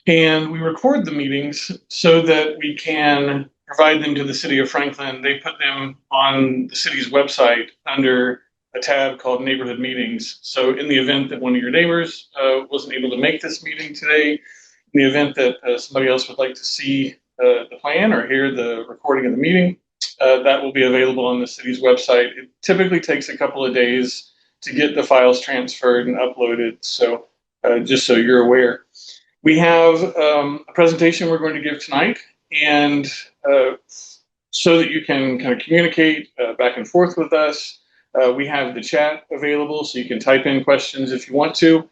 And we record the meetings so that we can provide them to the city of Franklin. They put them on the city's website under a tab called neighborhood meetings. So in the event that one of your neighbors wasn't able to make this meeting today, in the event that somebody else would like to see the plan or hear the recording of the meeting, that will be available on the city's website. It typically takes a couple of days to get the files transferred and uploaded. So just so you're aware. We have a presentation we're going to give tonight, and so that you can kind of communicate back and forth with us, we have the chat available, so you can type in questions if you want to.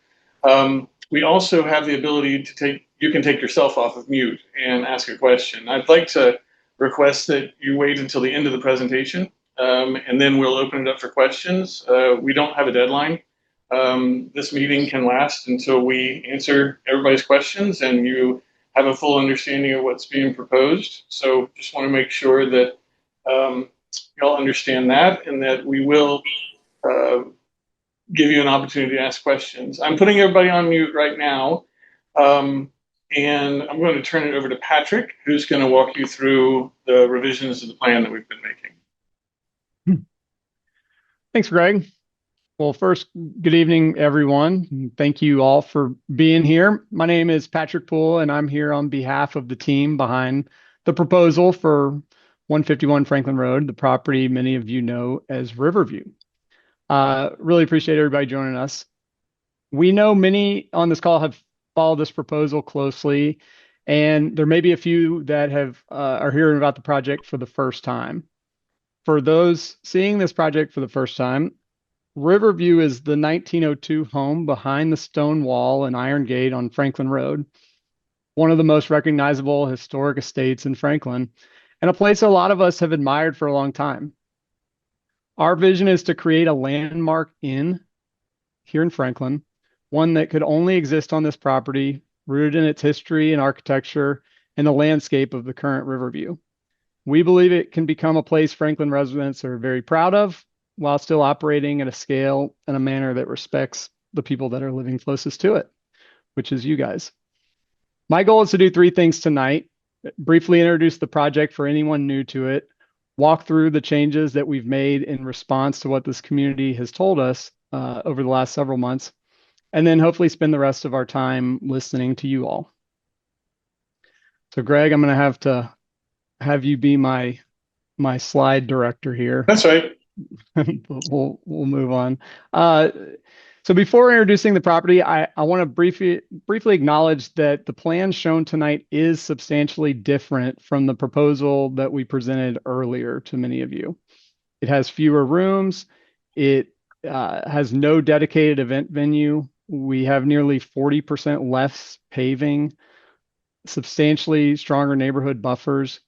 We also have the ability to you can take yourself off of mute and ask a question. I'd like to request that you wait until the end of the presentation, and then we'll open it up for questions. We don't have a deadline. This meeting can last until we answer everybody's questions and you have a full understanding of what's being proposed. So just want to make sure that y'all understand that and that we will give you an opportunity to ask questions. I'm putting everybody on mute right now, and I'm going to turn it over to Patrick, who's going to walk you through the revisions of the plan that we've been making. Thanks, Greg. Well, first, good evening, everyone. Thank you all for being here. My name is Patrick Poole, and I'm here on behalf of the team behind the proposal for 151 Franklin Road, the property many of you know as Riverview. Really appreciate everybody joining us. We know many on this call have followed this proposal closely, and there may be a few that are hearing about the project for the first time. For those seeing this project for the first time, Riverview is the 1902 home behind the stone wall and iron gate on Franklin Road, one of the most recognizable historic estates in Franklin, and a place a lot of us have admired for a long time. Our vision is to create a landmark inn here in Franklin, one that could only exist on this property, rooted in its history and architecture and the landscape of the current Riverview. We believe it can become a place Franklin residents are very proud of, while still operating at a scale and a manner that respects the people that are living closest to it, which is you guys. My goal is to do three things tonight: briefly introduce the project for anyone new to it, walk through the changes that we've made in response to what this community has told us over the last several months, and then hopefully spend the rest of our time listening to you all. So Greg, I'm going to have you be my slide director here. That's right. We'll move on. So before introducing the property, I want to briefly acknowledge that the plan shown tonight is substantially different from the proposal that we presented earlier to many of you. It has fewer rooms. It has no dedicated event venue. We have nearly 40% less paving, substantially stronger neighborhood buffers,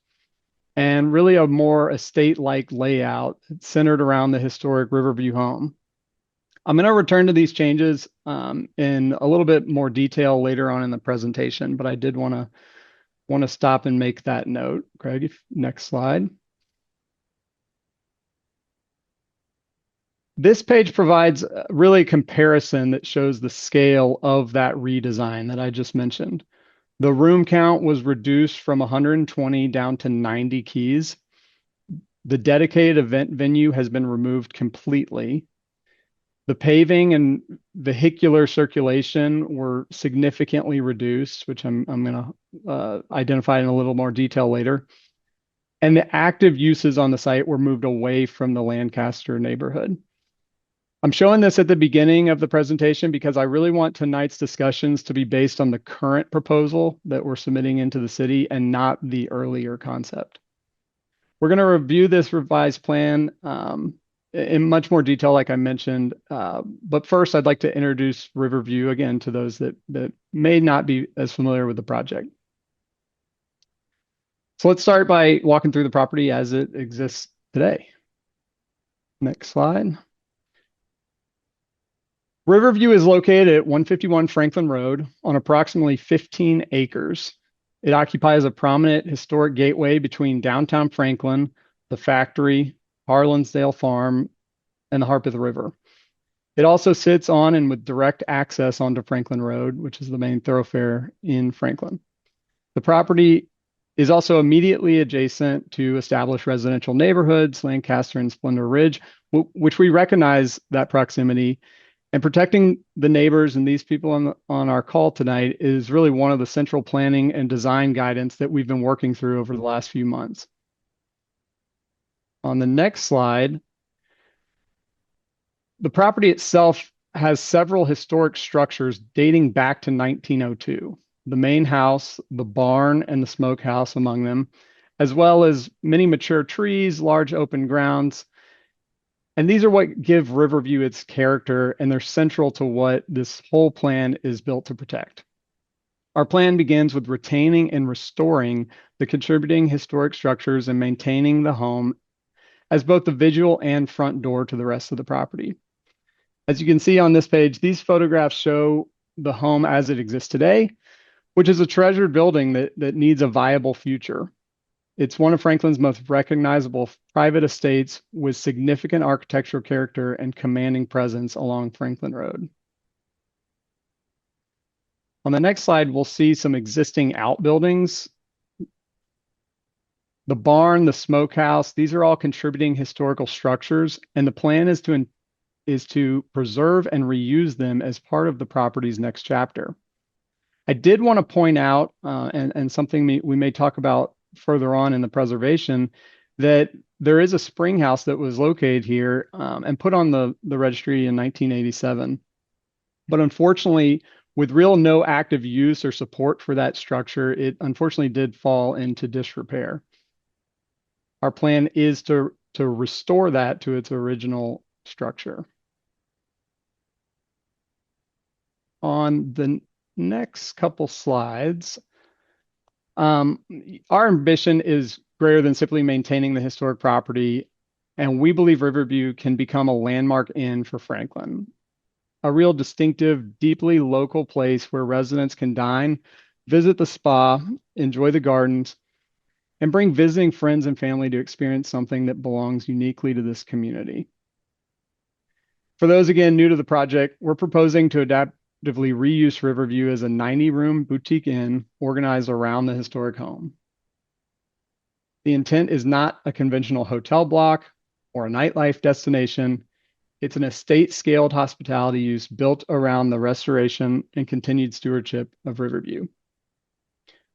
and really a more estate-like layout centered around the historic Riverview home. I'm going to return to these changes in a little bit more detail later on in the presentation, but I did want to stop and make that note. Craig, next slide. This page provides really a comparison that shows the scale of that redesign that I just mentioned. The room count was reduced from 120 down to 90 keys. The dedicated event venue has been removed completely. The paving and vehicular circulation were significantly reduced, which I'm going to identify in a little more detail later. And the active uses on the site were moved away from the Lancaster neighborhood. I'm showing this at the beginning of the presentation because I really want tonight's discussions to be based on the current proposal that we're submitting into the city and not the earlier concept. We're going to review this revised plan in much more detail, like I mentioned. But first, I'd like to introduce Riverview again to those that may not be as familiar with the project. So let's start by walking through the property as it exists today. Next slide. Riverview is located at 151 Franklin Road on approximately 15 acres. It occupies a prominent historic gateway between downtown Franklin, the factory, Harlansdale Farm, and the Harpeth River. It also sits on and with direct access onto Franklin Road, which is the main thoroughfare in Franklin. The property is also immediately adjacent to established residential neighborhoods, Lancaster and Splendor Ridge, which we recognize that proximity. And protecting the neighbors and these people on our call tonight is really one of the central planning and design guidance that we've been working through over the last few months. On the next slide, the property itself has several historic structures dating back to 1902. The main house, the barn, and the smokehouse among them, as well as many mature trees, large open grounds. And these are what give Riverview its character, and they're central to what this whole plan is built to protect. Our plan begins with retaining and restoring the contributing historic structures and maintaining the home as both the visual and front door to the rest of the property. As you can see on this page, these photographs show the home as it exists today, which is a treasured building that needs a viable future. It's one of Franklin's most recognizable private estates with significant architectural character and commanding presence along Franklin Road. On the next slide, we'll see some existing outbuildings. The barn, the smokehouse, these are all contributing historical structures, and the plan is to preserve and reuse them as part of the property's next chapter. I did want to point out, and something we may talk about further on in the preservation, that there is a spring house that was located here and put on the registry in 1987. But unfortunately, with no active use or support for that structure, it unfortunately did fall into disrepair. Our plan is to restore that to its original structure. On the next couple slides, our ambition is greater than simply maintaining the historic property, and we believe Riverview can become a landmark inn for Franklin, a real distinctive, deeply local place where residents can dine, visit the spa, enjoy the gardens, and bring visiting friends and family to experience something that belongs uniquely to this community. For those, again, new to the project, we're proposing to adaptively reuse Riverview as a 90-room boutique inn organized around the historic home. The intent is not a conventional hotel block or a nightlife destination. It's an estate-scaled hospitality use built around the restoration and continued stewardship of Riverview.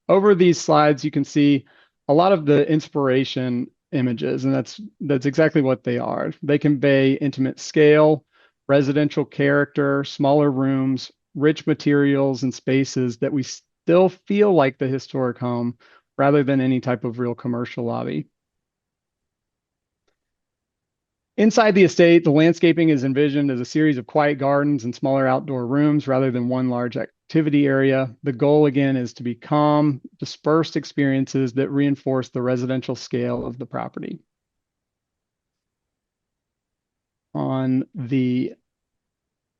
Over these slides, you can see a lot of the inspiration images, and that's exactly what they are. They convey intimate scale, residential character, smaller rooms, rich materials and spaces that we still feel like the historic home rather than any type of real commercial lobby. Inside the estate, the landscaping is envisioned as a series of quiet gardens and smaller outdoor rooms rather than one large activity area. The goal, again, is to be calm, dispersed experiences that reinforce the residential scale of the property. On the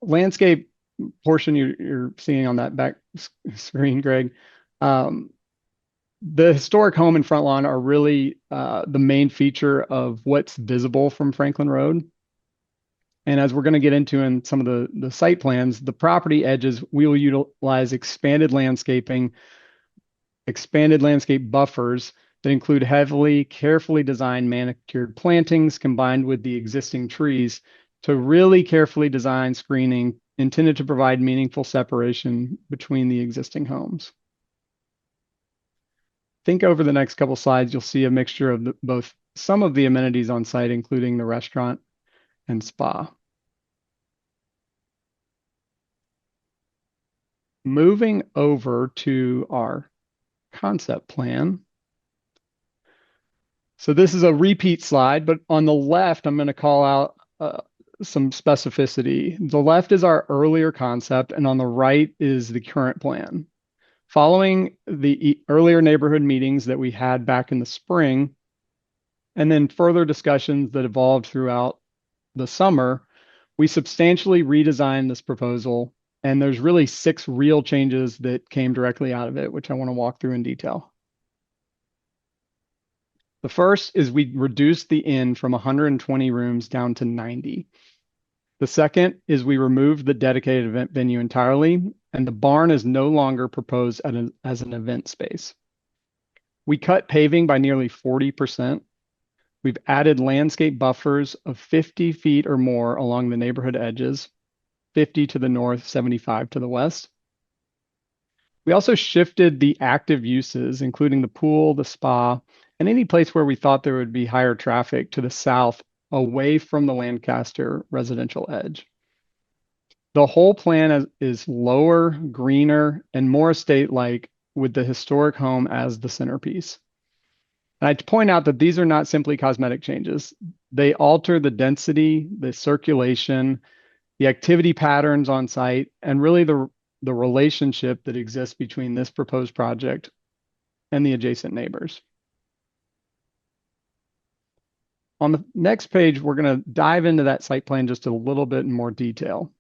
landscape portion you're seeing on that back screen, Greg, the historic home and front lawn are really the main feature of what's visible from Franklin Road. And as we're going to get into in some of the site plans, the property edges, we will utilize expanded landscape buffers that include carefully designed manicured plantings combined with the existing trees to really carefully design screening intended to provide meaningful separation between the existing homes. I think over the next couple slides, you'll see a mixture of both some of the amenities on site, including the restaurant and spa. Moving over to our concept plan. So this is a repeat slide, but on the left, I'm going to call out some specificity. The left is our earlier concept, and on the right is the current plan. Following the earlier neighborhood meetings that we had back in the spring, and then further discussions that evolved throughout the summer, we substantially redesigned this proposal, and there's really 6 real changes that came directly out of it, which I want to walk through in detail. The first is we reduced the inn from 120 rooms down to 90. The second is we removed the dedicated event venue entirely, and the barn is no longer proposed as an event space. We cut paving by nearly 40%. We've added landscape buffers of 50 feet or more along the neighborhood edges, 50 to the north, 75 to the west. We also shifted the active uses, including the pool, the spa, and any place where we thought there would be higher traffic to the south, away from the Lancaster residential edge. The whole plan is lower, greener, and more estate-like, with the historic home as the centerpiece. And I'd point out that these are not simply cosmetic changes. They alter the density, the circulation, the activity patterns on site, and really the relationship that exists between this proposed project and the adjacent neighbors. On the next page, we're going to dive into that site plan just a little bit in more detail.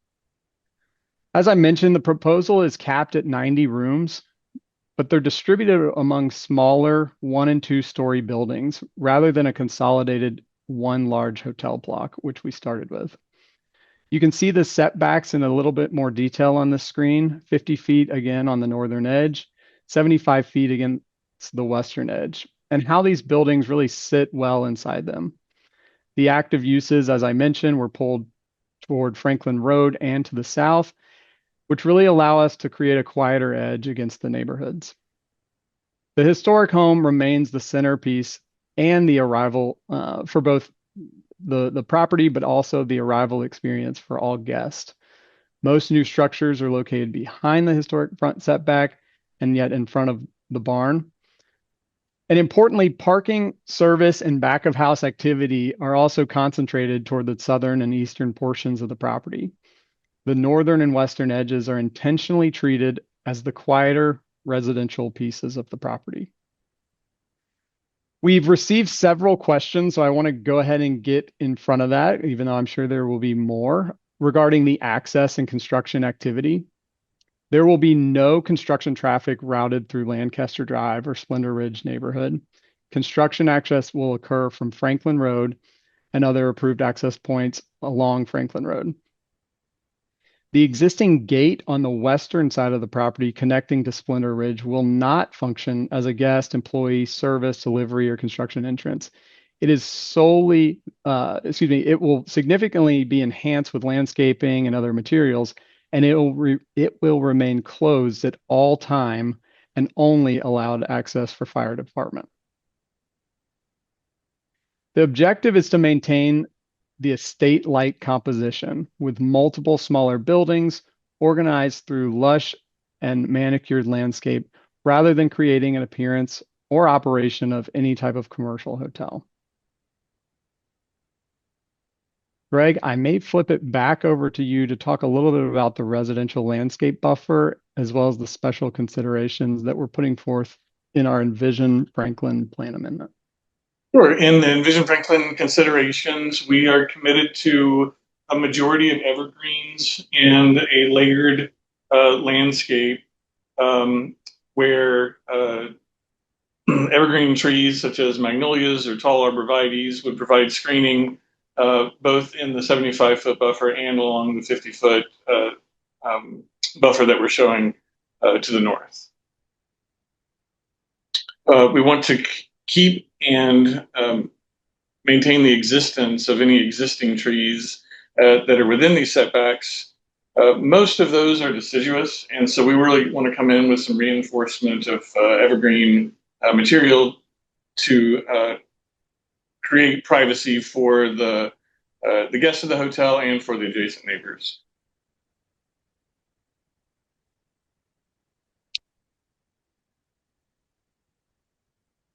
As I mentioned, the proposal is capped at 90 rooms, but they're distributed among smaller 1- and 2-story buildings rather than a consolidated one large hotel block, which we started with. You can see the setbacks in a little bit more detail on the screen. 50 feet again on the northern edge, 75 feet against the western edge, and how these buildings really sit well inside them. The active uses, as I mentioned, were pulled toward Franklin Road and to the south, which really allow us to create a quieter edge against the neighborhoods. The historic home remains the centerpiece and the arrival for both the property, but also the arrival experience for all guests. Most new structures are located behind the historic front setback and yet in front of the barn. And importantly, parking, service, and back of house activity are also concentrated toward the southern and eastern portions of the property. The northern and western edges are intentionally treated as the quieter residential pieces of the property. We've received several questions, so I want to go ahead and get in front of that, even though I'm sure there will be more, regarding the access and construction activity. There will be no construction traffic routed through Lancaster Drive or Splendor Ridge neighborhood. Construction access will occur from Franklin Road and other approved access points along Franklin Road. The existing gate on the western side of the property connecting to Splendor Ridge will not function as a guest, employee, service, delivery, or construction entrance. It is solely, it will significantly be enhanced with landscaping and other materials, and it will remain closed at all time and only allowed access for fire department. The objective is to maintain the estate-like composition with multiple smaller buildings organized through lush and manicured landscape rather than creating an appearance or operation of any type of commercial hotel. Greg, I may flip it back over to you to talk a little bit about the residential landscape buffer, as well as the special considerations that we're putting forth in our Envision Franklin plan amendment. Sure. In the Envision Franklin considerations, we are committed to a majority of evergreens and a layered landscape where evergreen trees such as magnolias or tall arborvitaes would provide screening both in the 75-foot buffer and along the 50-foot buffer that we're showing to the north. We want to keep and maintain the existence of any existing trees that are within these setbacks. Most of those are deciduous, and so we really want to come in with some reinforcement of evergreen material to create privacy for the guests of the hotel and for the adjacent neighbors.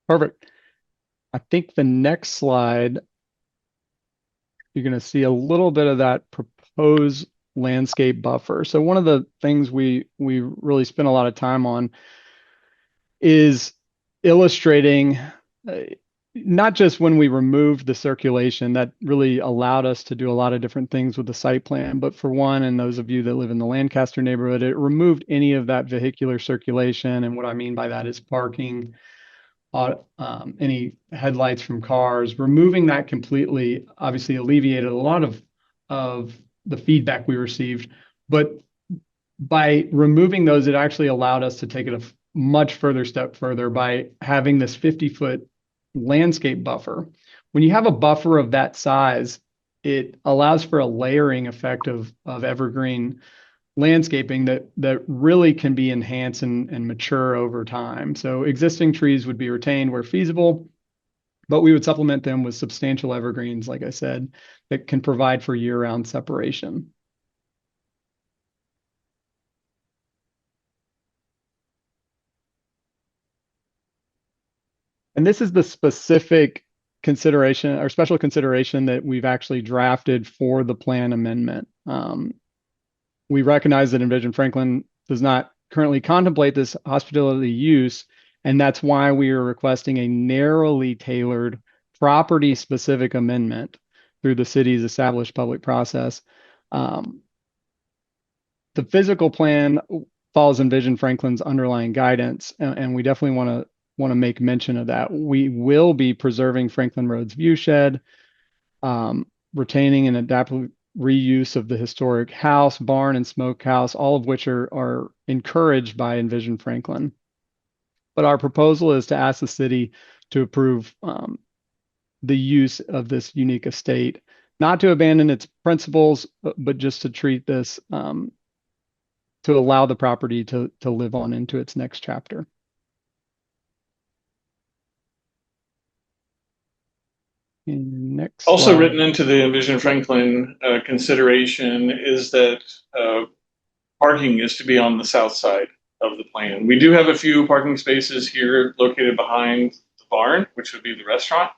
Perfect. I think the next slide, you're going to see a little bit of that proposed landscape buffer. So one of the things we really spend a lot of time on is illustrating not just when we removed the circulation that really allowed us to do a lot of different things with the site plan, but for one, and those of you that live in the Lancaster neighborhood, it removed any of that vehicular circulation. And what I mean by that is parking, any headlights from cars. Removing that completely obviously alleviated a lot of the feedback we received. But by removing those, it actually allowed us to take it a much further step further by having this 50-foot landscape buffer. When you have a buffer of that size, it allows for a layering effect of evergreen landscaping that really can be enhanced and mature over time. So existing trees would be retained where feasible, but we would supplement them with substantial evergreens, like I said, that can provide for year-round separation. And this is the specific consideration or special consideration that we've actually drafted for the plan amendment. We recognize that Envision Franklin does not currently contemplate this hospitality use, and that's why we are requesting a narrowly tailored property-specific amendment through the city's established public process. The physical plan follows Envision Franklin's underlying guidance, and we definitely want to make mention of that. We will be preserving Franklin Road's view shed, retaining an adaptive reuse of the historic house, barn, and smokehouse, all of which are encouraged by Envision Franklin. But our proposal is to ask the city to approve the use of this unique estate, not to abandon its principles, but just to treat this to allow the property to live on into its next chapter. Next Also slide. written into the Envision Franklin consideration is that parking is to be on the south side of the plan. We do have a few parking spaces here located behind the barn, which would be the restaurant.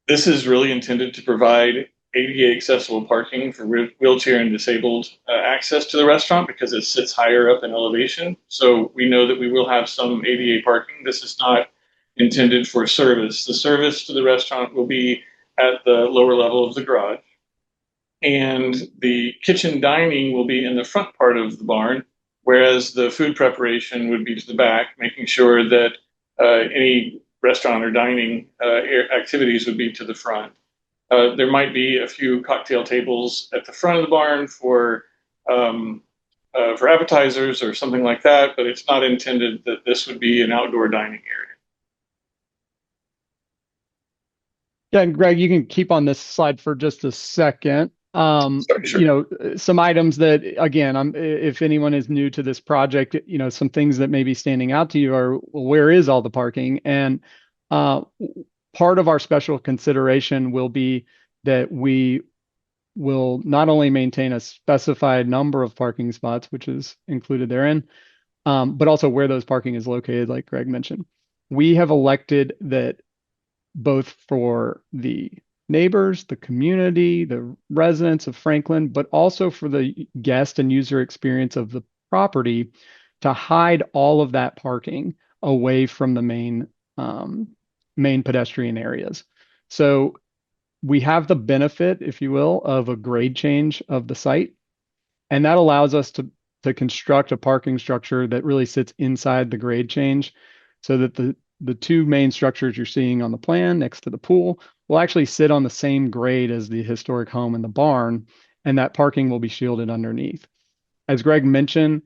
This is really intended to provide ADA accessible parking for wheelchair and disabled access to the restaurant because it sits higher up in elevation. So we know that we will have some ADA parking. This is not intended for service. The service to the restaurant will be at the lower level of the garage. And the kitchen dining will be in the front part of the barn, whereas the food preparation would be to the back, making sure that any restaurant or dining activities would be to the front. There might be a few cocktail tables at the front of the barn for appetizers or something like that, but it's not intended that this would be an outdoor dining area. Yeah, and Greg, you can keep on this slide for just a second. Sure. Some items that, again, if anyone is new to this project, some things that may be standing out to you are, well, where is all the parking? And part of our special consideration will be that we will not only maintain a specified number of parking spots, which is included therein, but also where those parking is located, like Greg mentioned. We have elected that both for the neighbors, the community, the residents of Franklin, but also for the guest and user experience of the property to hide all of that parking away from the main pedestrian areas. So we have the benefit, if you will, of a grade change of the site, and that allows us to construct a parking structure that really sits inside the grade change so that the two main structures you're seeing on the plan next to the pool will actually sit on the same grade as the historic home and the barn, and that parking will be shielded underneath. As Greg mentioned,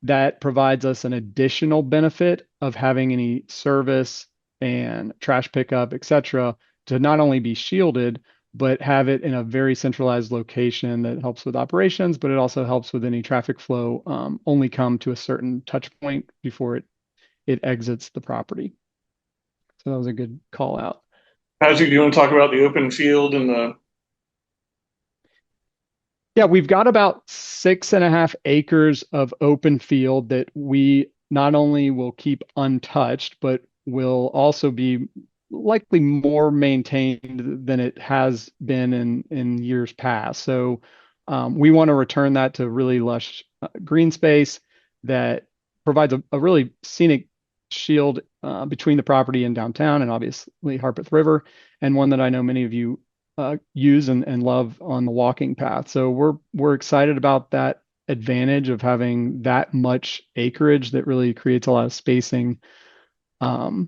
that provides us an additional benefit of having any service and trash pickup, etc., to not only be shielded, but have it in a very centralized location that helps with operations, but it also helps with any traffic flow, only come to a certain touch point before it exits the property. So that was a good call out. Patrick, do you want to talk about the open field and the? Yeah, we've got about 6.5 acres of open field that we not only will keep untouched, but will also be likely more maintained than it has been in years past. So we want to return that to really lush green space that provides a really scenic shield between the property and downtown and obviously Harpeth River, and one that I know many of you use and love on the walking path. So we're excited about that advantage of having that much acreage that really creates a lot of spacing and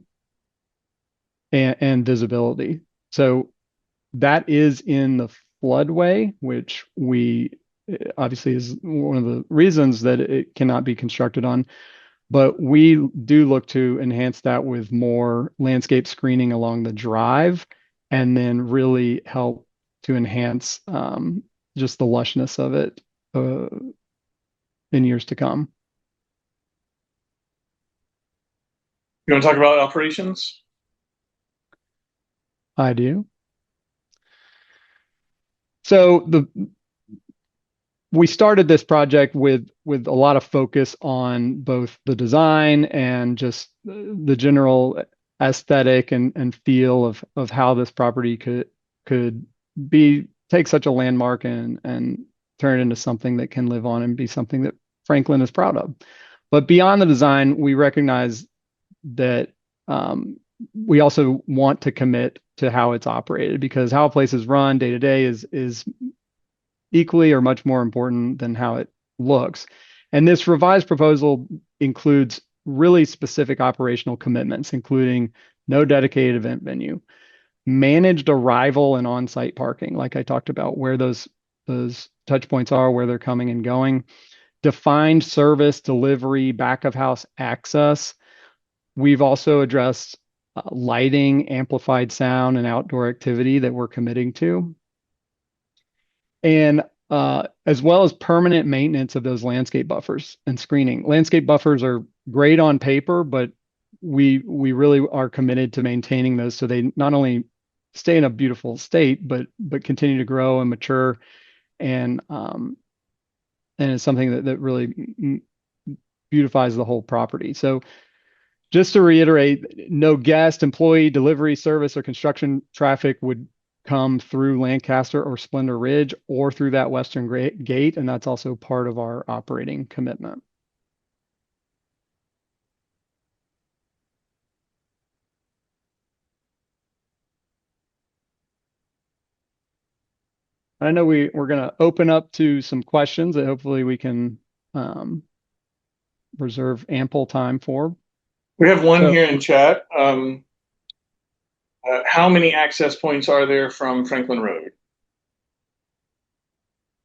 visibility. So that is in the floodway, which we obviously is one of the reasons that it cannot be constructed on. But we do look to enhance that with more landscape screening along the drive and then really help to enhance just the lushness of it uh, in years to come. You want to talk about operations? I do. So we started this project with a lot of focus on both the design and just the general aesthetic and feel of how this property could be take such a landmark and turn it into something that can live on and be something that Franklin is proud of. But beyond the design, we recognize that we also want to commit to how it's operated because how a place is run day to day is equally or much more important than how it looks. And this revised proposal includes really specific operational commitments, including no dedicated event venue, managed arrival and on-site parking, like I talked about, where those touch points are, where they're coming and going, defined service delivery, back of house access. We've also addressed lighting, amplified sound, and outdoor activity that we're committing to and as well as permanent maintenance of those landscape buffers and screening. Landscape buffers are great on paper, but we really are committed to maintaining those so they not only stay in a beautiful state, but continue to grow and mature, and it's something that really beautifies the whole property. So just to reiterate, no guest, employee, delivery, service, or construction traffic would come through Lancaster or Splendor Ridge or through that western gate, and that's also part of our operating commitment. I know we're going to open up to some questions that hopefully we can reserve ample time for. We have one here in chat. How many access points are there from Franklin Road?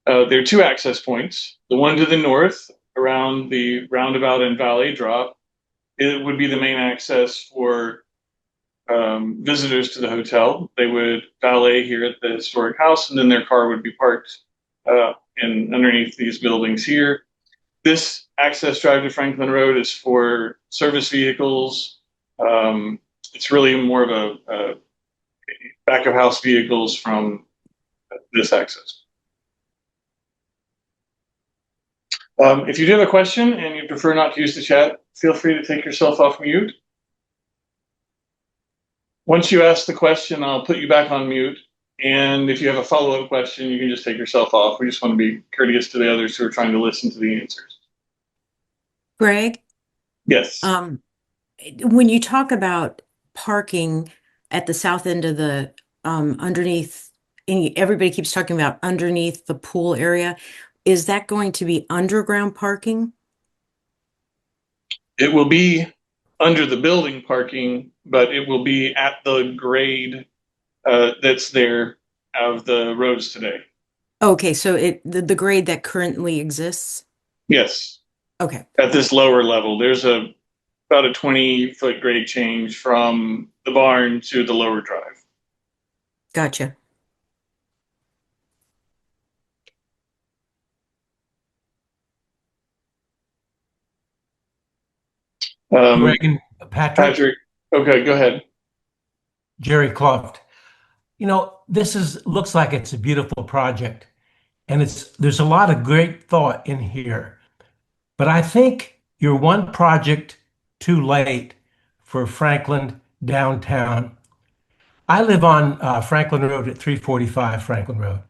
There are two access points. The one to the north around the roundabout and valley drop, it would be the main access for visitors to the hotel. They would valet here at the historic house, and then their car would be parked in underneath these buildings here. This access drive to Franklin Road is for service vehicles. It's really more of a back of house vehicles from this access. If you do have a question and you prefer not to use the chat, feel free to take yourself off mute. Once you ask the question, I'll put you back on mute. And if you have a follow-up question, you can just take yourself off. We just want to be courteous to the others who are trying to listen to the answers. Greg? Yes. When you talk about parking at the south end of the underneath, everybody keeps talking about underneath the pool area. Is that going to be underground parking? It will be under the building parking, but it will be at the grade that's there of the roads today. Okay, so the grade that currently exists? Yes. Okay. At this lower level, there's about a 20-foot grade change from the barn to the lower drive. Gotcha. Patrick. Patrick, okay, go ahead. Jerry Cloft. This looks like it's a beautiful project, and there's a lot of great thought in here. But I think you're one project too late for Franklin downtown. I live on Franklin Road at 345 Franklin Road.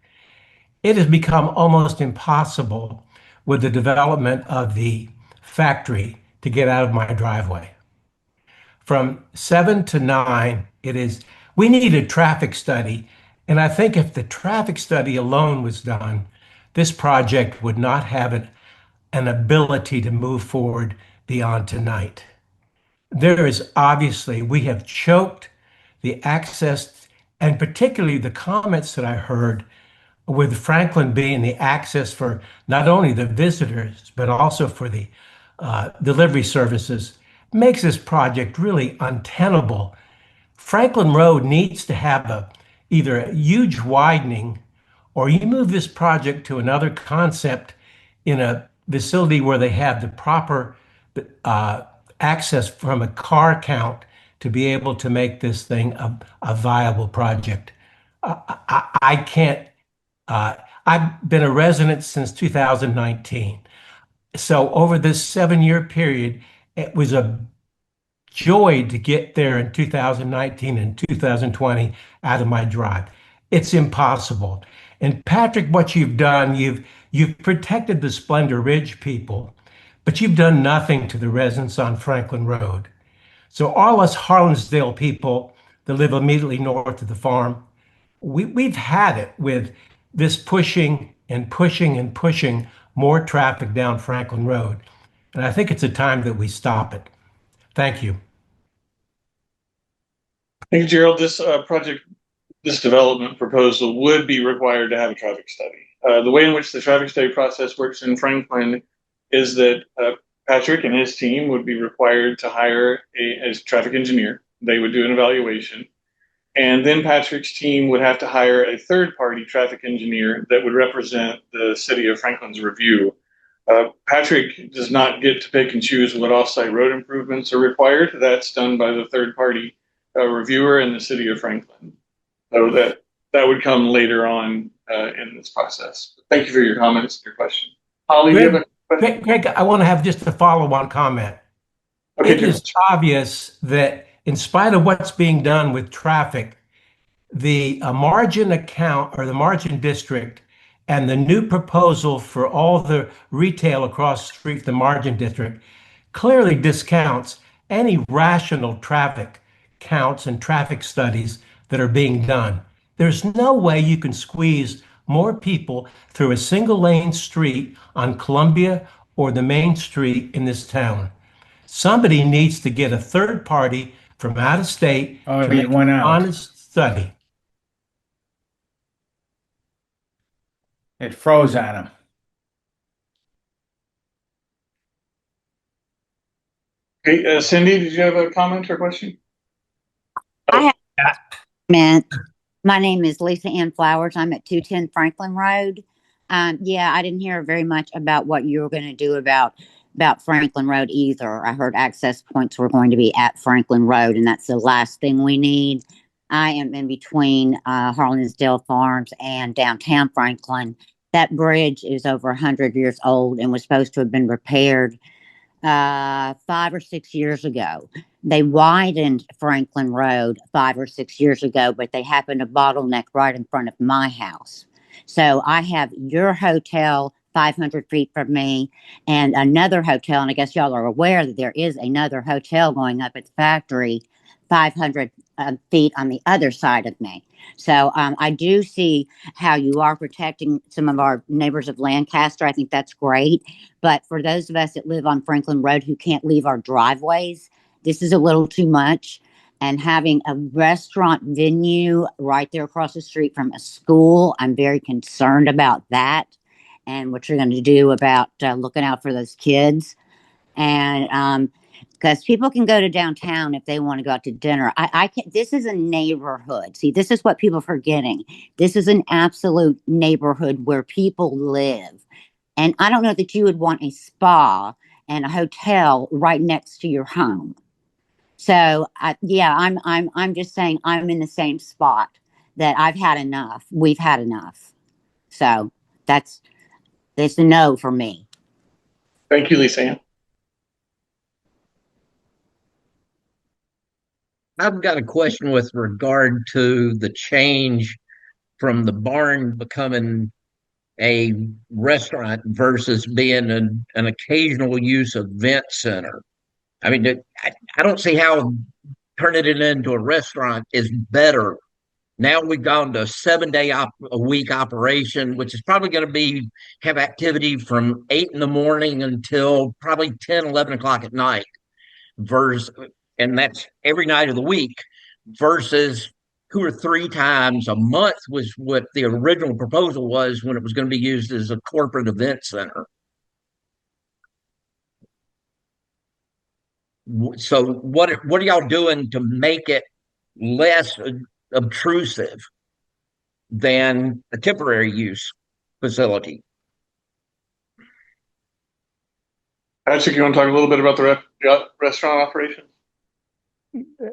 It has become almost impossible with the development of the factory to get out of my driveway. From 7 to 9, we need a traffic study. And I think if the traffic study alone was done, this project would not have an ability to move forward beyond tonight. We have choked the access, and particularly the comments that I heard with Franklin being the access for not only the visitors, but also for the delivery services, makes this project really untenable. Franklin Road needs to have either a huge widening, or you move this project to another concept in a facility where they have the proper uh, access from a car count to be able to make this thing a viable project. I can't. Uh, I've been a resident since 2019. So over this 7-year period, it was a joy to get there in 2019 and 2020 out of my drive. It's impossible. And Patrick, what you've done, you've protected the Splendor Ridge people, but you've done nothing to the residents on Franklin Road. So all us Harlansdale people that live immediately north of the farm, we've had it with this pushing and pushing and pushing more traffic down Franklin Road. And I think it's a time that we stop it. Thank you. Thank you, Gerald. This development proposal would be required to have a traffic study. The way in which the traffic study process works in Franklin is that Patrick and his team would be required to hire a traffic engineer. They would do an evaluation. And then Patrick's team would have to hire a third-party traffic engineer that would represent the city of Franklin's review. Patrick does not get to pick and choose what off-site road improvements are required. That's done by the third-party reviewer in the city of Franklin. So that would come later on in this process. Thank you for your comments, your question. Holly, do you have a question? Greg, I want to have just a follow-on comment. Okay, It is obvious that in spite of what's being done with traffic, the margin account or the margin district and the new proposal for all the retail across the street, the margin district, clearly discounts any rational traffic counts and traffic studies that are being done. There's no way you can squeeze more people through a single lane street on Columbia or the main street in this town. Somebody needs to get a third party from out of state to make went an out. honest study. It froze on him. Okay, Cindy, did you have a comment or question? I have a comment. My name is Lisa Ann Flowers. I'm at 210 Franklin Road. Yeah, I didn't hear very much about what you were going to do about Franklin Road either. I heard access points were going to be at Franklin Road, and that's the last thing we need. I am in between Harlansdale Farms and downtown Franklin. That bridge is over 100 years old and was supposed to have been repaired 5 or 6 years ago. They widened Franklin Road 5 or 6 years ago, but they happened to bottleneck right in front of my house. So I have your hotel 500 feet from me and another hotel. And I guess y'all are aware that there is another hotel going up at the factory 500 feet on the other side of me. So I do see how you are protecting some of our neighbors of Lancaster. I think that's great. But for those of us that live on Franklin Road who can't leave our driveways, this is a little too much. And having a restaurant venue right there across the street from a school, I'm very concerned about that and what you're going to do about looking out for those kids. And because people can go to downtown if they want to go out to dinner. I can. This is a neighborhood. See, this is what people are forgetting. This is an absolute neighborhood where people live. And I don't know that you would want a spa and a hotel right next to your home. So yeah, I'm just saying I'm in the same spot that I've had enough. We've had enough. So that's a no for me. Thank you, Lisa Ann. I've got a question with regard to the change from the barn becoming a restaurant versus being an occasional use event center. I mean, I don't see how turning it into a restaurant is better. Now we've gone to a 7-day a week operation, which is probably going to have activity from 8 in the morning until probably 10, 11 o'clock at night. Versus, and that's every night of the week versus two or three times a month was what the original proposal was when it was going to be used as a corporate event center. So what are y'all doing to make it less obtrusive than a temporary use facility? Patrick, you want to talk a little bit about the restaurant operations?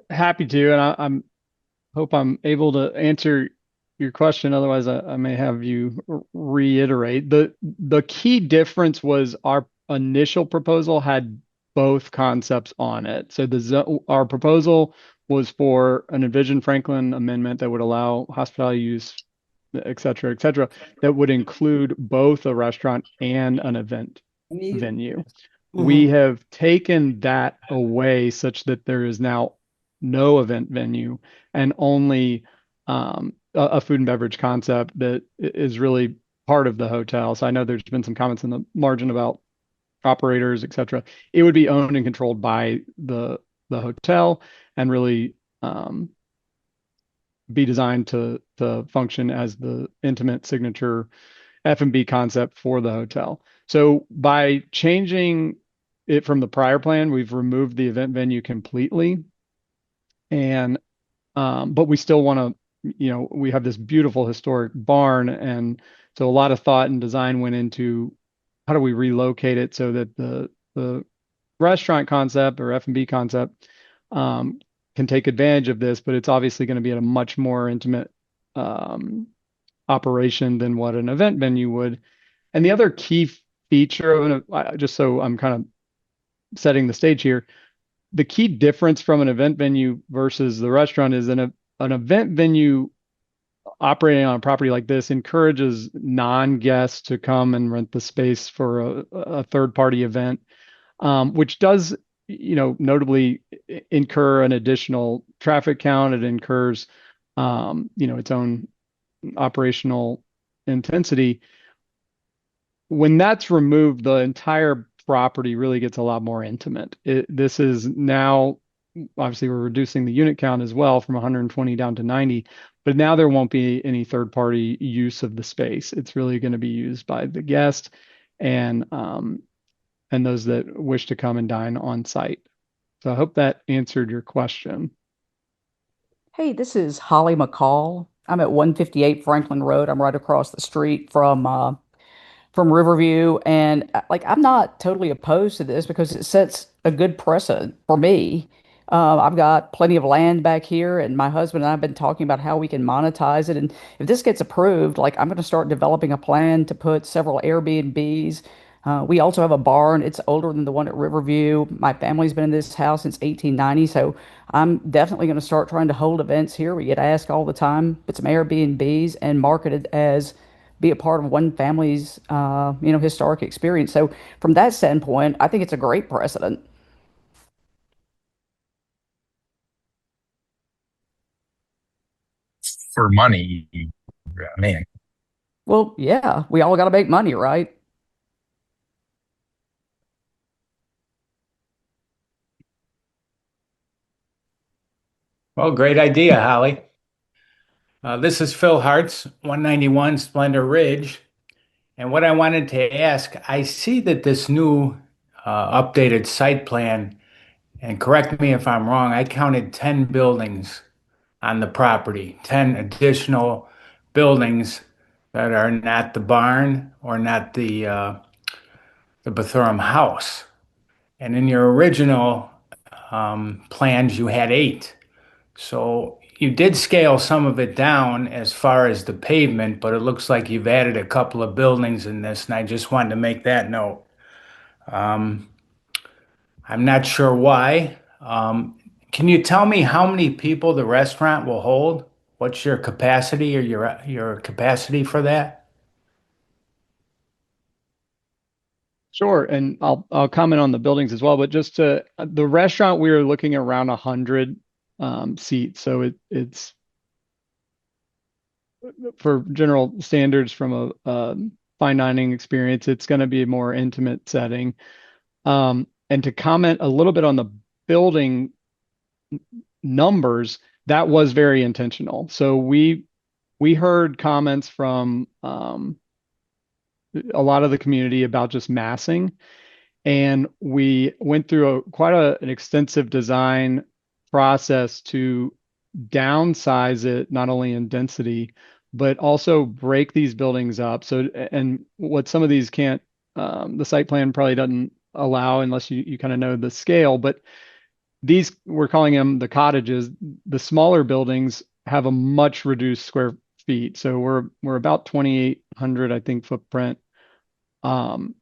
Happy to, and I'm hope I'm able to answer your question. Otherwise, I may have you reiterate. The key difference was our initial proposal had both concepts on it. So our proposal was for an Envision Franklin amendment that would allow hospitality use, et cetera, that would include both a restaurant and an event venue. We have taken that away such that there is now no event venue and only a food and beverage concept that is really part of the hotel. So I know there's been some comments in the margin about operators, et cetera. It would be owned and controlled by the hotel and really be designed to function as the intimate signature F&B concept for the hotel. So by changing it from the prior plan, we've removed the event venue completely. And but we still want to, we have this beautiful historic barn, and so a lot of thought and design went into how do we relocate it so that the restaurant concept or F&B concept can take advantage of this, but it's obviously going to be at a much more intimate operation than what an event venue would. And the other key feature of just so I'm kind of setting the stage here, the key difference from an event venue versus the restaurant is an event venue operating on a property like this encourages non-guests to come and rent the space for a third-party event, which does, notably incur an additional traffic count. It incurs, its own operational intensity. When that's removed, the entire property really gets a lot more intimate. This is now, obviously, we're reducing the unit count as well from 120 down to 90, but now there won't be any third-party use of the space. It's really going to be used by the guest and those that wish to come and dine on site. So I hope that answered your question. Hey, this is Holly McCall. I'm at 158 Franklin Road. I'm right across the street from Riverview, and like I'm not totally opposed to this because it sets a good precedent for me. I've got plenty of land back here, and my husband and I have been talking about how we can monetize it. And if this gets approved, like I'm going to start developing a plan to put several Airbnbs. We also have a barn. It's older than the one at Riverview. My family's been in this house since 1890, so I'm definitely going to start trying to hold events here. We get asked all the time, put some Airbnbs and market it as be a part of one family's historic experience. So from that standpoint, I think it's a great precedent. For money, man. Well, yeah, we all got to make money, right? Well, great idea, Holly. This is Phil Hartz, 191 Splendor Ridge. And what I wanted to ask, I see that this new updated site plan, and correct me if I'm wrong, I counted 10 buildings on the property, 10 additional buildings that are not the barn or not the Bethlehem house. And in your original plans, you had 8. So you did scale some of it down as far as the pavement, but it looks like you've added a couple of buildings in this, and I just wanted to make that note. Um, I'm not sure why. Can you tell me how many people the restaurant will hold? What's your capacity or your capacity for that? Sure, and I'll comment on the buildings as well, but just to the restaurant, we are looking around 100 seats, so it's for general standards from a fine dining experience, it's going to be a more intimate setting. And to comment a little bit on the building numbers, that was very intentional. So we heard comments from a lot of the community about just massing, and we went through an extensive design process to downsize it, not only in density, but also break these buildings up. So, and what some of these can't, the site plan probably doesn't allow unless you kind of know the scale, but these, we're calling them the cottages. The smaller buildings have a much reduced square feet. So we're about 2,800, I think, footprint. Um,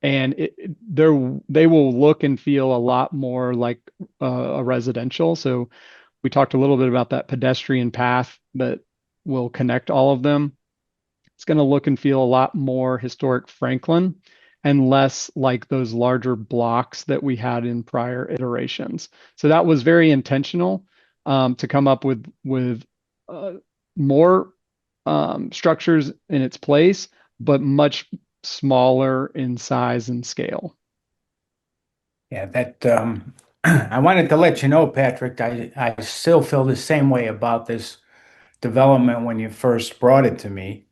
and they will look and feel a lot more like a residential. So we talked a little bit about that pedestrian path that will connect all of them. It's going to look and feel a lot more historic Franklin and less like those larger blocks that we had in prior iterations. So that was very intentional, to come up with more structures in its place, but much smaller in size and scale. Yeah, that I wanted to let you know, Patrick, I still feel the same way about this development when you first brought it to me.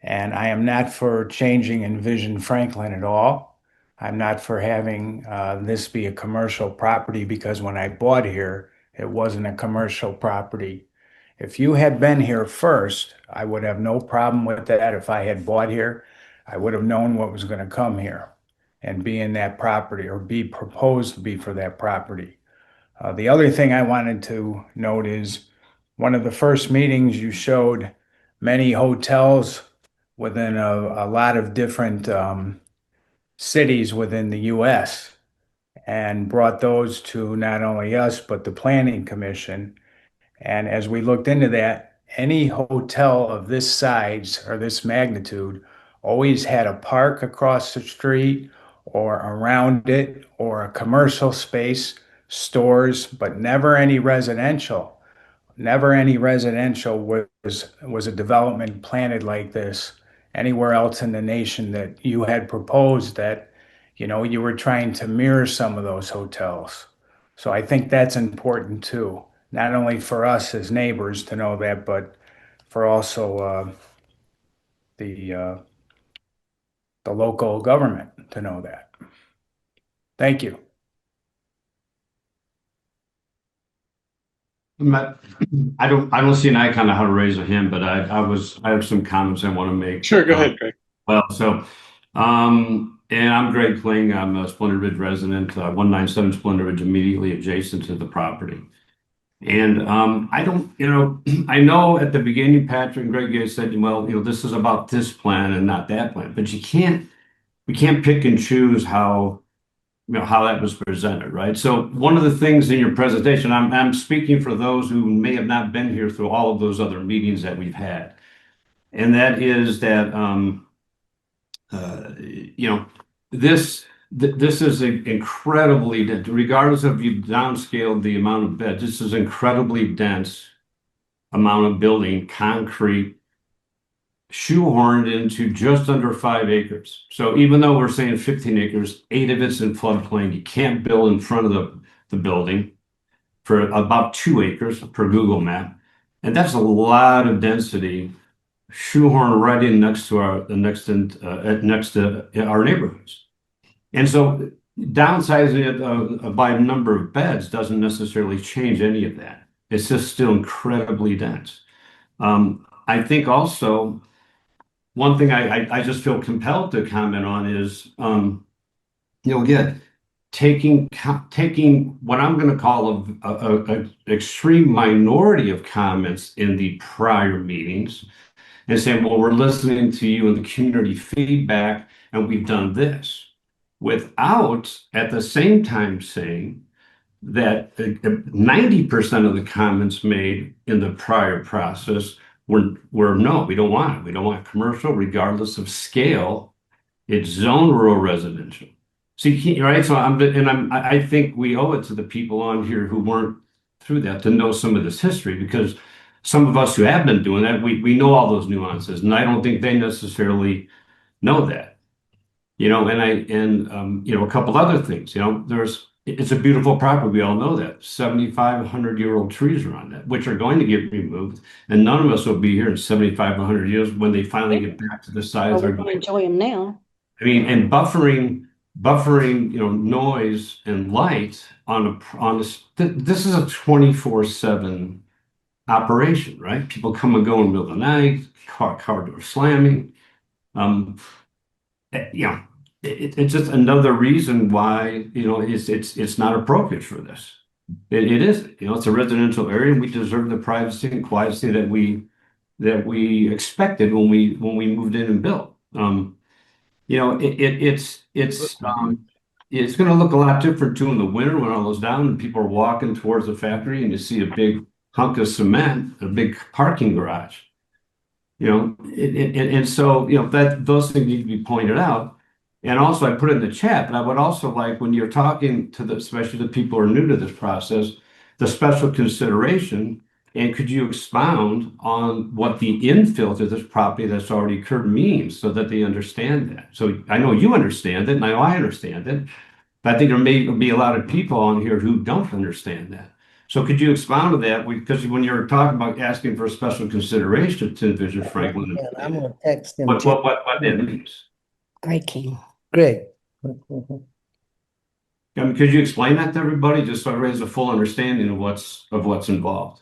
And I am not for changing Envision Franklin at all. I'm not for having this be a commercial property because when I bought here, it wasn't a commercial property. If you had been here first, I would have no problem with that. If I had bought here, I would have known what was going to come here and be in that property or be proposed to be for that property. The other thing I wanted to note is one of the first meetings you showed many hotels within a lot of different cities within the US and brought those to not only us, but the Planning Commission. And as we looked into that, any hotel of this size or this magnitude always had a park across the street or around it or a commercial space, stores, but never any residential. Never any residential was a development planted like this anywhere else in the nation that you had proposed that, you were trying to mirror some of those hotels. So I think that's important too, not only for us as neighbors to know that, but for also the the local government to know that. Thank you. Matt, I don't see an icon of how to raise a hand, but I have some comments I want to make. Sure, go ahead, Greg. And I'm Greg Kling. I'm a Splendid Ridge resident, 197 Splendid Ridge, immediately adjacent to the property. And I don't, I know at the beginning, Patrick and Greg, you said, well, this is about this plan and not that plan, but we can't pick and choose how that was presented, right? So one of the things in your presentation, I'm speaking for those who may have not been here through all of those other meetings that we've had, and that is that this is incredibly dense, regardless of you downscaled the amount of beds. This is incredibly dense amount of building, concrete, shoehorned into just under 5 acres. So even though we're saying 15 acres, 8 of it's in floodplain. You can't build in front of the building for about 2 acres per Google map. And that's a lot of density shoehorned right in next to our neighborhoods. And so downsizing it by number of beds doesn't necessarily change any of that. It's just still incredibly dense. I think also one thing I just feel compelled to comment on is, again, taking what I'm going to call a extreme minority of comments in the prior meetings and saying, well, we're listening to you and the community feedback, and we've done this, without at the same time saying that 90% of the comments made in the prior process were no, we don't want it. We don't want commercial, regardless of scale. It's zone rural residential. See, right? So I think we owe it to the people on here who weren't through that to know some of this history, because some of us who have been doing that, we know all those nuances, and I don't think they necessarily know that. And a couple other things. There's it's a beautiful property. We all know that. 7,500-year-old trees are on that, which are going to get removed. And none of us will be here in 7,500 years when they finally get back to the size Well, they're we can going. enjoy them now. I mean, and buffering, noise and light on this. This is a 24/7 operation, right? People come and go in the middle of the night, car door slamming. Um, it's just another reason why, it's not appropriate for this. It isn't, it's a residential area and we deserve the privacy and privacy that we expected when we moved in and built. It's going to look a lot different too in the winter when all goes down and people are walking towards the factory and you see a big hunk of cement, a big parking garage. And so that those things need to be pointed out. And also, I put it in the chat, but I would also like when you're talking to especially the people who are new to this process, the special consideration. And could you expound on what the infill to this property that's already occurred means so that they understand that? So I know you understand it, and I know I understand it, but I think there may be a lot of people on here who don't understand that. So could you expound on that? Because when you're talking about asking for a special consideration to Envision Franklin, Yeah, I'm gonna text them what too. that means? Great, King. Great. Could you explain that to everybody, just so everybody has a full understanding of what's involved?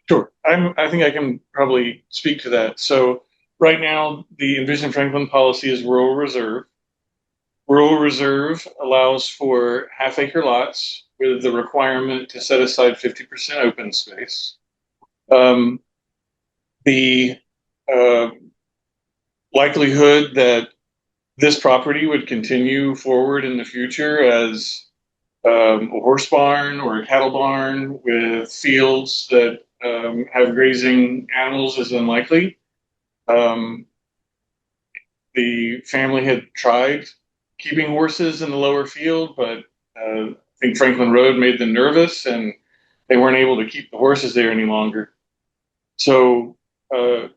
Sure. I think I can probably speak to that. So right now, the Envision Franklin policy is rural reserve. Rural reserve allows for half-acre lots with the requirement to set aside 50% open space. The likelihood that this property would continue forward in the future as a horse barn or a cattle barn with fields that have grazing animals is unlikely. The family had tried keeping horses in the lower field, but I think Franklin Road made them nervous and they weren't able to keep the horses there any longer. So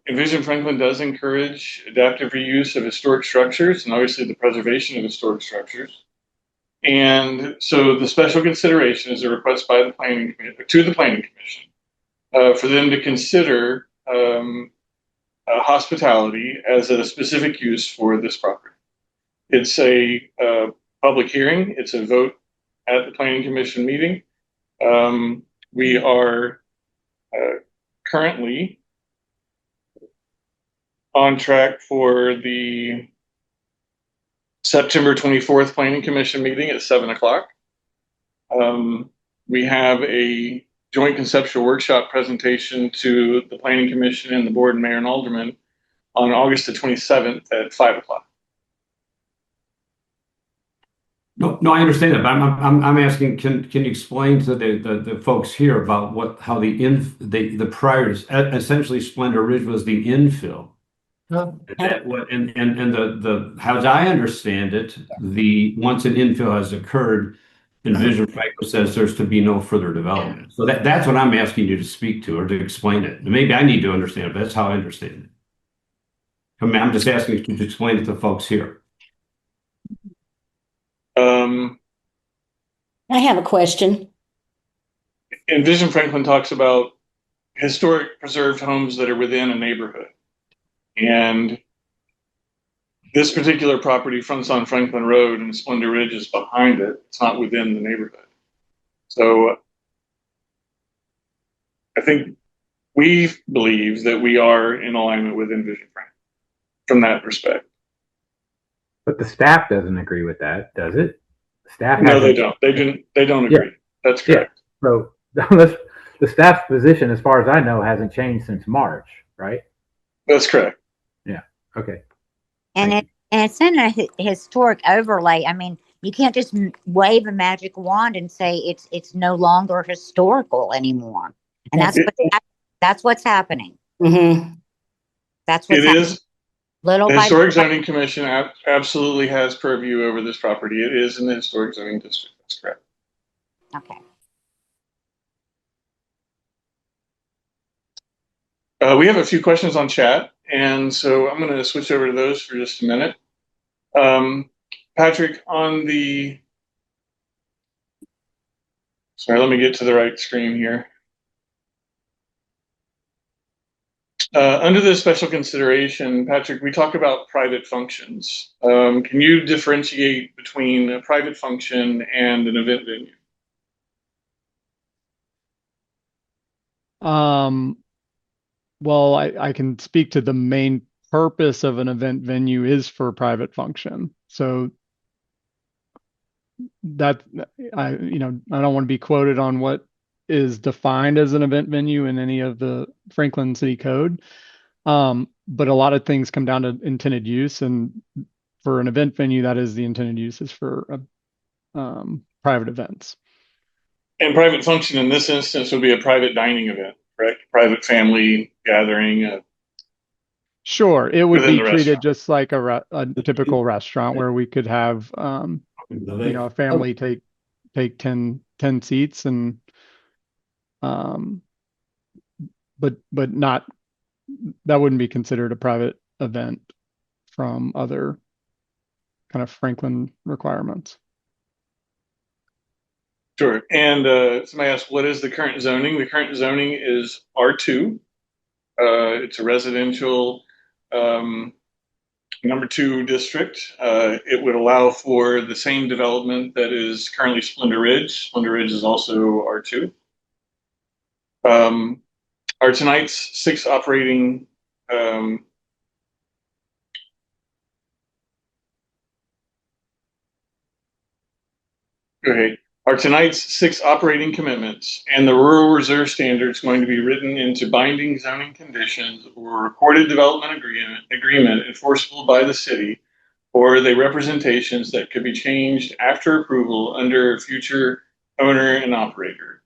Envision Franklin does encourage adaptive reuse of historic structures and obviously the preservation of historic structures. And so the special consideration is a request by the planning to the planning commission for them to consider hospitality as a specific use for this property. It's a public hearing. It's a vote at the planning commission meeting. We are currently on track for the September 24th planning commission meeting at 7:00. We have a joint conceptual workshop presentation to the planning commission and the board and mayor and aldermen on August the 27th at 5:00. No, I understand that, but I'm asking, can you explain to the folks here about how the prior, essentially Splendor Ridge was the infill? And how as I understand it, once an infill has occurred, Envision Franklin says there's to be no further development. So that's what I'm asking you to speak to or to explain it. And maybe I need to understand it, but that's how I understand it. I mean, I'm just asking you to explain it to folks here. I have a question. Envision Franklin talks about historic preserved homes that are within a neighborhood. And this particular property fronts on Franklin Road and Splendor Ridge is behind it. It's not within the neighborhood. So I think we believe that we are in alignment with Envision Franklin from that respect. But the staff doesn't agree with that, does it? Staff No, they don't. They don't agree. Yeah. That's correct. Yeah. So the staff's position, as far as I know, hasn't changed since March, right? That's correct. Yeah. Okay. And it's in a historic overlay. I mean, you can't just wave a magic wand and say it's no longer historical anymore. And that's what's happening. Mm-hmm. That's what's happening. The Historic Zoning Commission absolutely has purview over this property. It is in the Historic Zoning District. That's correct. Okay. We have a few questions on chat, and so I'm going to switch over to those for just a minute. Patrick, on the Sorry, let me get to the right screen here. Under the special consideration, Patrick, we talk about private functions. Can you differentiate between a private function and an event venue? Well, I can speak to the main purpose of an event venue is for private function. So that I don't want to be quoted on what is defined as an event venue in any of the Franklin City Code. But a lot of things come down to intended use, and for an event venue, that is the intended use is for private events. And private function in this instance would be a private dining event, correct? Private family gathering. Sure, it would Within be the treated restaurant. just like a typical restaurant where we could have a family take 10 seats and um but not that wouldn't be considered a private event from other kind of Franklin requirements. Sure. And somebody asked, what is the current zoning? The current zoning is R2. It's a residential number 2 district. It would allow for the same development that is currently Splendor Ridge. Splendor Ridge is also R2. Our tonight's 6 operating okay. Our tonight's 6 operating commitments and the rural reserve standards going to be written into binding zoning conditions or recorded development agreement enforceable by the city, or are they representations that could be changed after approval under future owner and operator?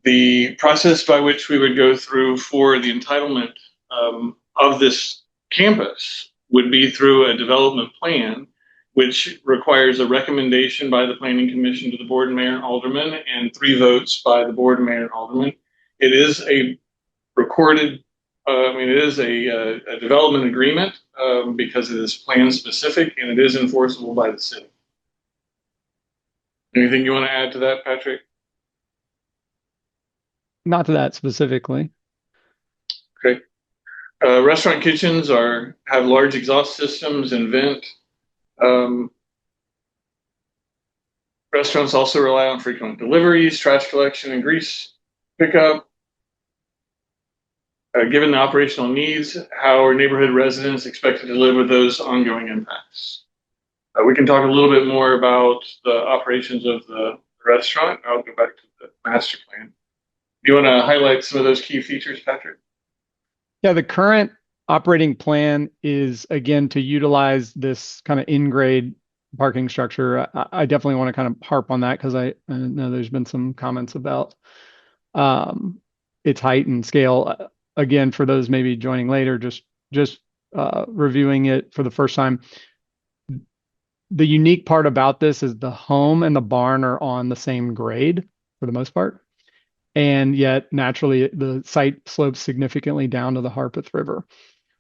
The process by which we would go through for the entitlement of this campus would be through a development plan, which requires a recommendation by the Planning Commission to the board and mayor and alderman, and 3 votes by the board and mayor and alderman. It is a recorded, it is a development agreement because it is plan specific and it is enforceable by the city. Anything you want to add to that, Patrick? Not to that specifically. Okay. Restaurant kitchens have large exhaust systems and vent. Restaurants also rely on frequent deliveries, trash collection, and grease pickup. Given the operational needs, how are neighborhood residents expected to live with those ongoing impacts? We can talk a little bit more about the operations of the restaurant. I'll go back to the master plan. Do you want to highlight some of those key features, Patrick? Yeah, the current operating plan is, again, to utilize this kind of in-grade parking structure. I definitely want to kind of harp on that because I know there's been some comments about its height and scale. Again, for those maybe joining later, just reviewing it for the first time. The unique part about this is the home and the barn are on the same grade for the most part. And yet naturally the site slopes significantly down to the Harpeth River.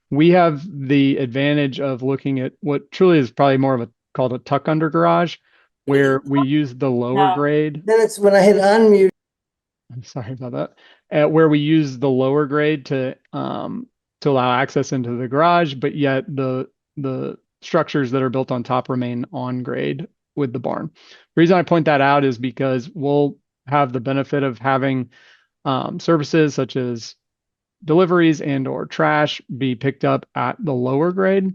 We have the advantage of looking at what truly is probably more of a called a tuck under garage, where we use the lower grade. Then it's when I hit unmute. I'm sorry about that. Where we use the lower grade to allow access into the garage, but yet the structures that are built on top remain on grade with the barn. The reason I point that out is because we'll have the benefit of having services such as deliveries and or trash be picked up at the lower grade.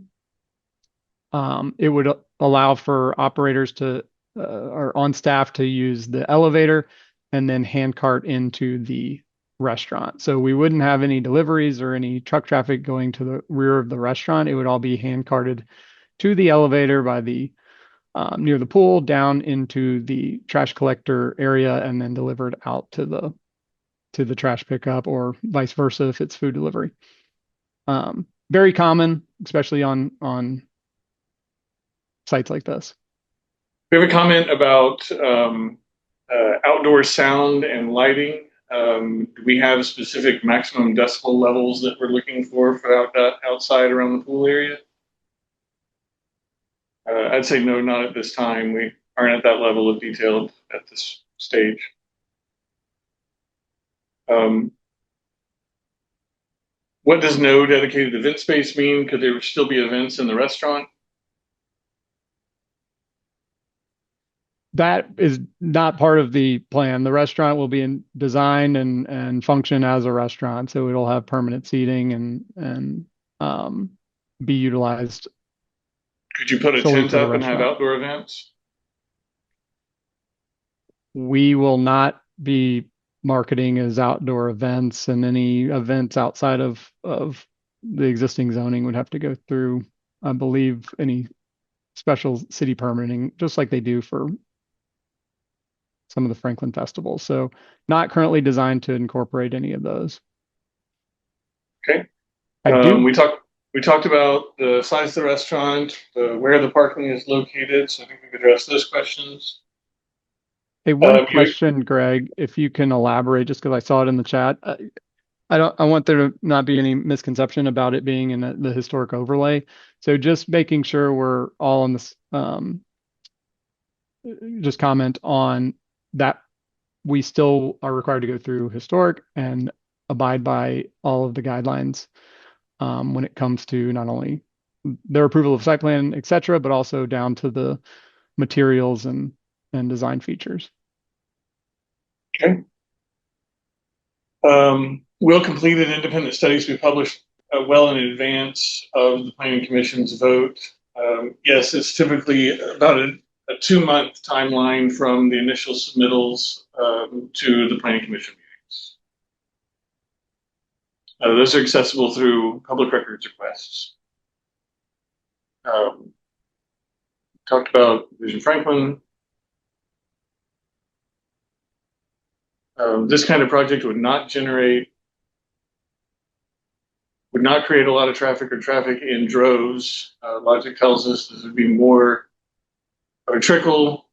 It would allow for operators to or on staff to use the elevator and then hand cart into the restaurant. So we wouldn't have any deliveries or any truck traffic going to the rear of the restaurant. It would all be hand carted to the elevator by the near the pool down into the trash collector area and then delivered out to the trash pickup or vice versa if it's food delivery. Very common, especially on sites like this. We have a comment about outdoor sound and lighting. Do we have specific maximum decibel levels that we're looking for outside around the pool area? I'd say no, not at this time. We aren't at that level of detail at this stage. What does no dedicated event space mean? Could there still be events in the restaurant? That is not part of the plan. The restaurant will be in design and function as a restaurant, so it'll have permanent seating and be utilized Could you put a solely tent for the up and have restaurant. outdoor events? We will not be marketing as outdoor events, and any events outside of the existing zoning would have to go through, I believe, any special city permitting, just like they do for some of the Franklin festivals. So not currently designed to incorporate any of those. Okay. I do. We talked about the size of the restaurant, where the parking is located. So I think we've addressed those questions. Hey, one question, Greg, if you can elaborate, just because I saw it in the chat. I want there to not be any misconception about it being in the historic overlay. So just making sure we're all on this, just comment on that we still are required to go through historic and abide by all of the guidelines when it comes to not only their approval of site plan, et cetera, but also down to the materials and design features. Okay. We'll complete an independent studies to be published well in advance of the Planning Commission's vote. Yes, it's typically about a 2-month timeline from the initial submittals to the Planning Commission meetings. Those are accessible through public records requests. Talked about Vision Franklin. This kind of project would not create a lot of traffic or traffic in droves. Logic tells us this would be more of a trickle.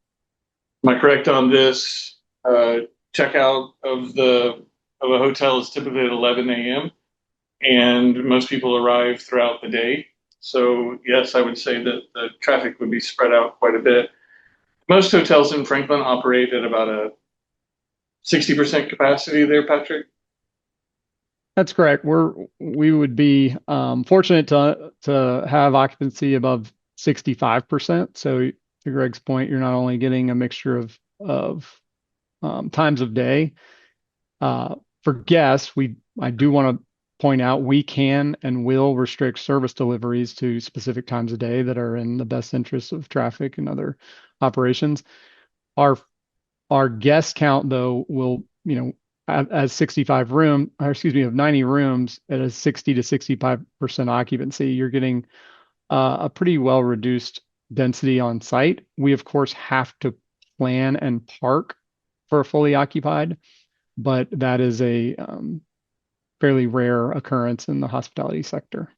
Am I correct on this? Checkout of a hotel is typically at 11 a.m. and most people arrive throughout the day. So yes, I would say that the traffic would be spread out quite a bit. Most hotels in Franklin operate at about a 60% capacity there, Patrick. That's correct. We would be fortunate to have occupancy above 65%. So to Greg's point, you're not only getting a mixture of times of day. For guests, I do want to point out we can and will restrict service deliveries to specific times of day that are in the best interest of traffic and other operations. Our guest count, though, will, as 65 room, or excuse me, of 90 rooms at a 60 to 65% occupancy, you're getting a pretty well reduced density on site. We, of course, have to plan and park for a fully occupied, but that is a fairly rare occurrence in the hospitality sector.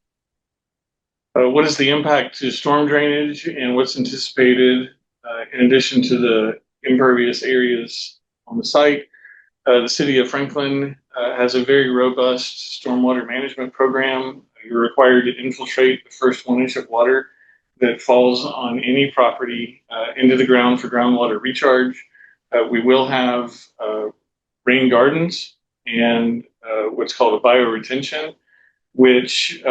What is the impact to storm drainage and what's anticipated in addition to the impervious areas on the site? The city of Franklin has a very robust stormwater management program. You're required to infiltrate the first 1 inch of water that falls on any property into the ground for groundwater recharge. We will have rain gardens and what's called a bioretention, which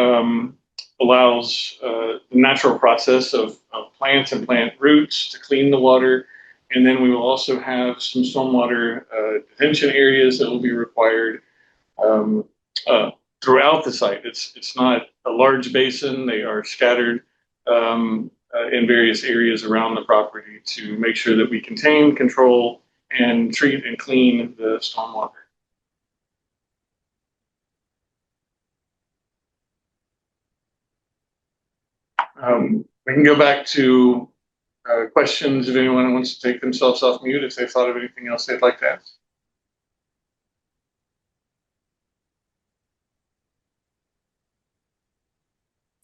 allows the natural process of plants and plant roots to clean the water. And then we will also have some stormwater detention areas that will be required throughout the site. It's not a large basin. They are scattered in various areas around the property to make sure that we contain, control, and treat and clean the stormwater. We can go back to questions if anyone wants to take themselves off mute if they've thought of anything else they'd like to ask.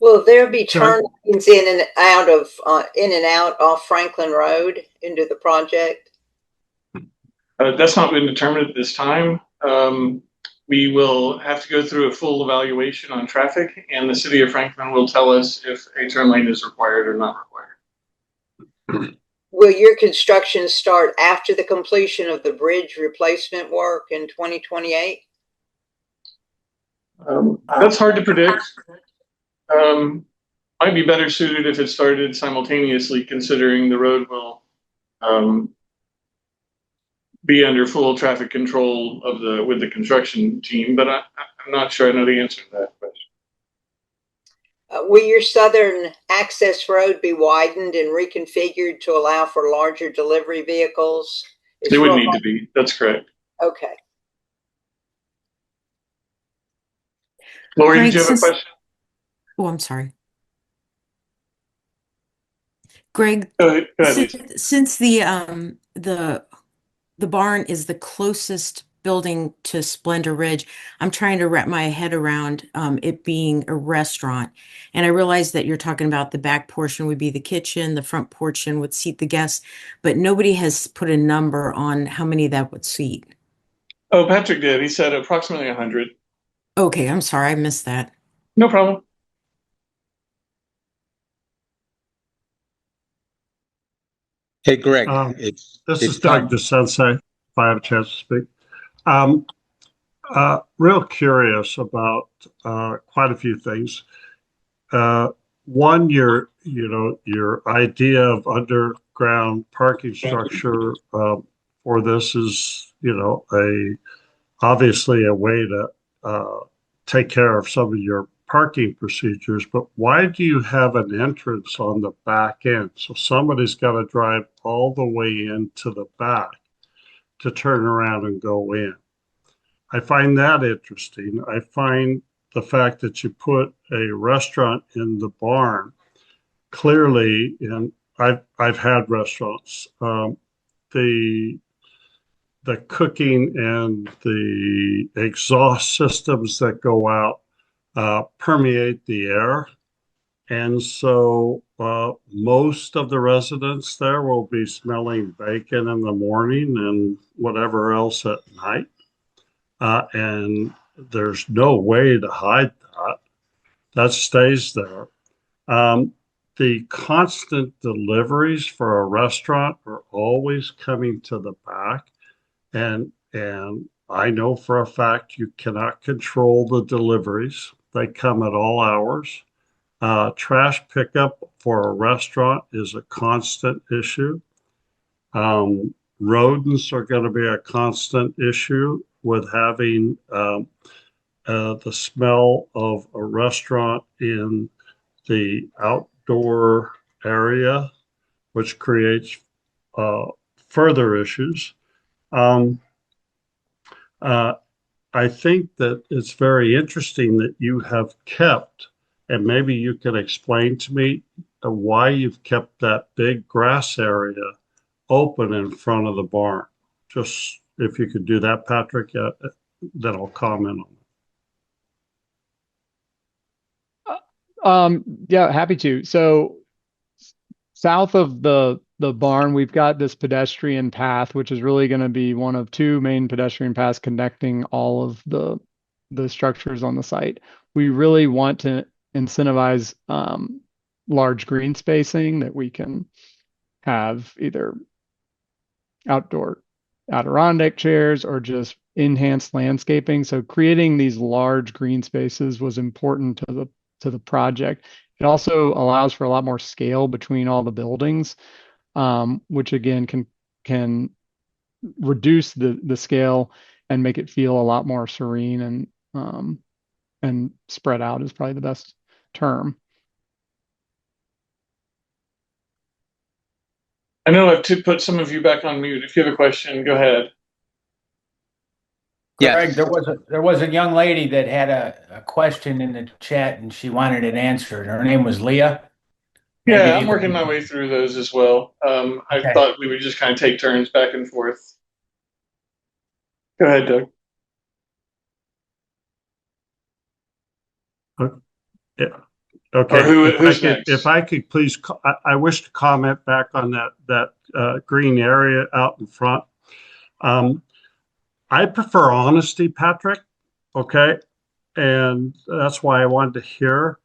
Will there be turn lanes in and out off Franklin Road into the project? That's not been determined at this time. We will have to go through a full evaluation on traffic, and the city of Franklin will tell us if a turn lane is required or not required. Will your construction start after the completion of the bridge replacement work in 2028? That's hard to predict. Might be better suited if it started simultaneously, considering the road will um, be under full traffic control of with the construction team. But I'm not sure I know the answer to that question. Will your southern access road be widened and reconfigured to allow for larger delivery vehicles? They would need to be. That's correct. Okay. Lori, Greg, did you have a question? Oh, I'm sorry. Greg, Go ahead, Lisa. since the barn is the closest building to Splendor Ridge, I'm trying to wrap my head around it being a restaurant. And I realize that you're talking about the back portion would be the kitchen, the front portion would seat the guests, but nobody has put a number on how many that would seat. Oh, Patrick did. He said approximately 100. Okay, I'm sorry, I missed that. No problem. Hey, Greg, This is it's Doug Todd. DeSensei, if I have a chance to speak. Real curious about quite a few things. One, your idea of underground parking structure for this is, obviously a way to take care of some of your parking procedures, but why do you have an entrance on the back end? So somebody's got to drive all the way into the back to turn around and go in. I find that interesting. I find the fact that you put a restaurant in the barn clearly, and I've had restaurants. The cooking and the exhaust systems that go out permeate the air. And so most of the residents there will be smelling bacon in the morning and whatever else at night. And there's no way to hide that. That stays there. The constant deliveries for a restaurant are always coming to the back. And I know for a fact you cannot control the deliveries. They come at all hours. Trash pickup for a restaurant is a constant issue. Rodents are going to be a constant issue with having the smell of a restaurant in the outdoor area, which creates further issues. I think that it's very interesting that you have kept, and maybe you can explain to me why you've kept that big grass area open in front of the barn. Just if you could do that, Patrick, then I'll comment on it. Yeah, happy to. So south of the barn, we've got this pedestrian path, which is really going to be one of two main pedestrian paths connecting all of the structures on the site. We really want to incentivize large green spacing that we can have either outdoor Adirondack chairs or just enhanced landscaping. So creating these large green spaces was important to the project. It also allows for a lot more scale between all the buildings, which again can reduce the scale and make it feel a lot more serene and spread out is probably the best term. I know I have to put some of you back on mute. If you have a question, go ahead. Greg, there was a young lady that had a question in the chat and she wanted it answered. Her name was Leah. Yeah, I'm working my way through those as well. I thought we would just kind of take turns back and forth. Go ahead, Doug. Yeah. Okay. Who's next? If I could please, I wish to comment back on that green area out in front. I prefer honesty, Patrick. Okay, and that's why I wanted to hear.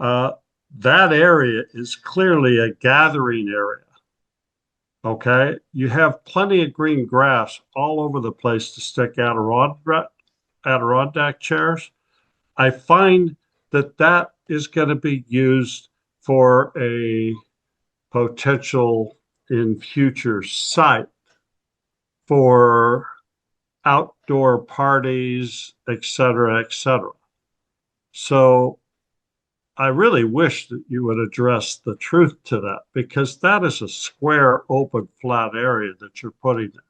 That area is clearly a gathering area. Okay, you have plenty of green grass all over the place to stick Adirondack chairs. I find that that is going to be used for a potential in future site for outdoor parties, et cetera, et cetera. So I really wish that you would address the truth to that, because that is a square, open, flat area that you're putting there.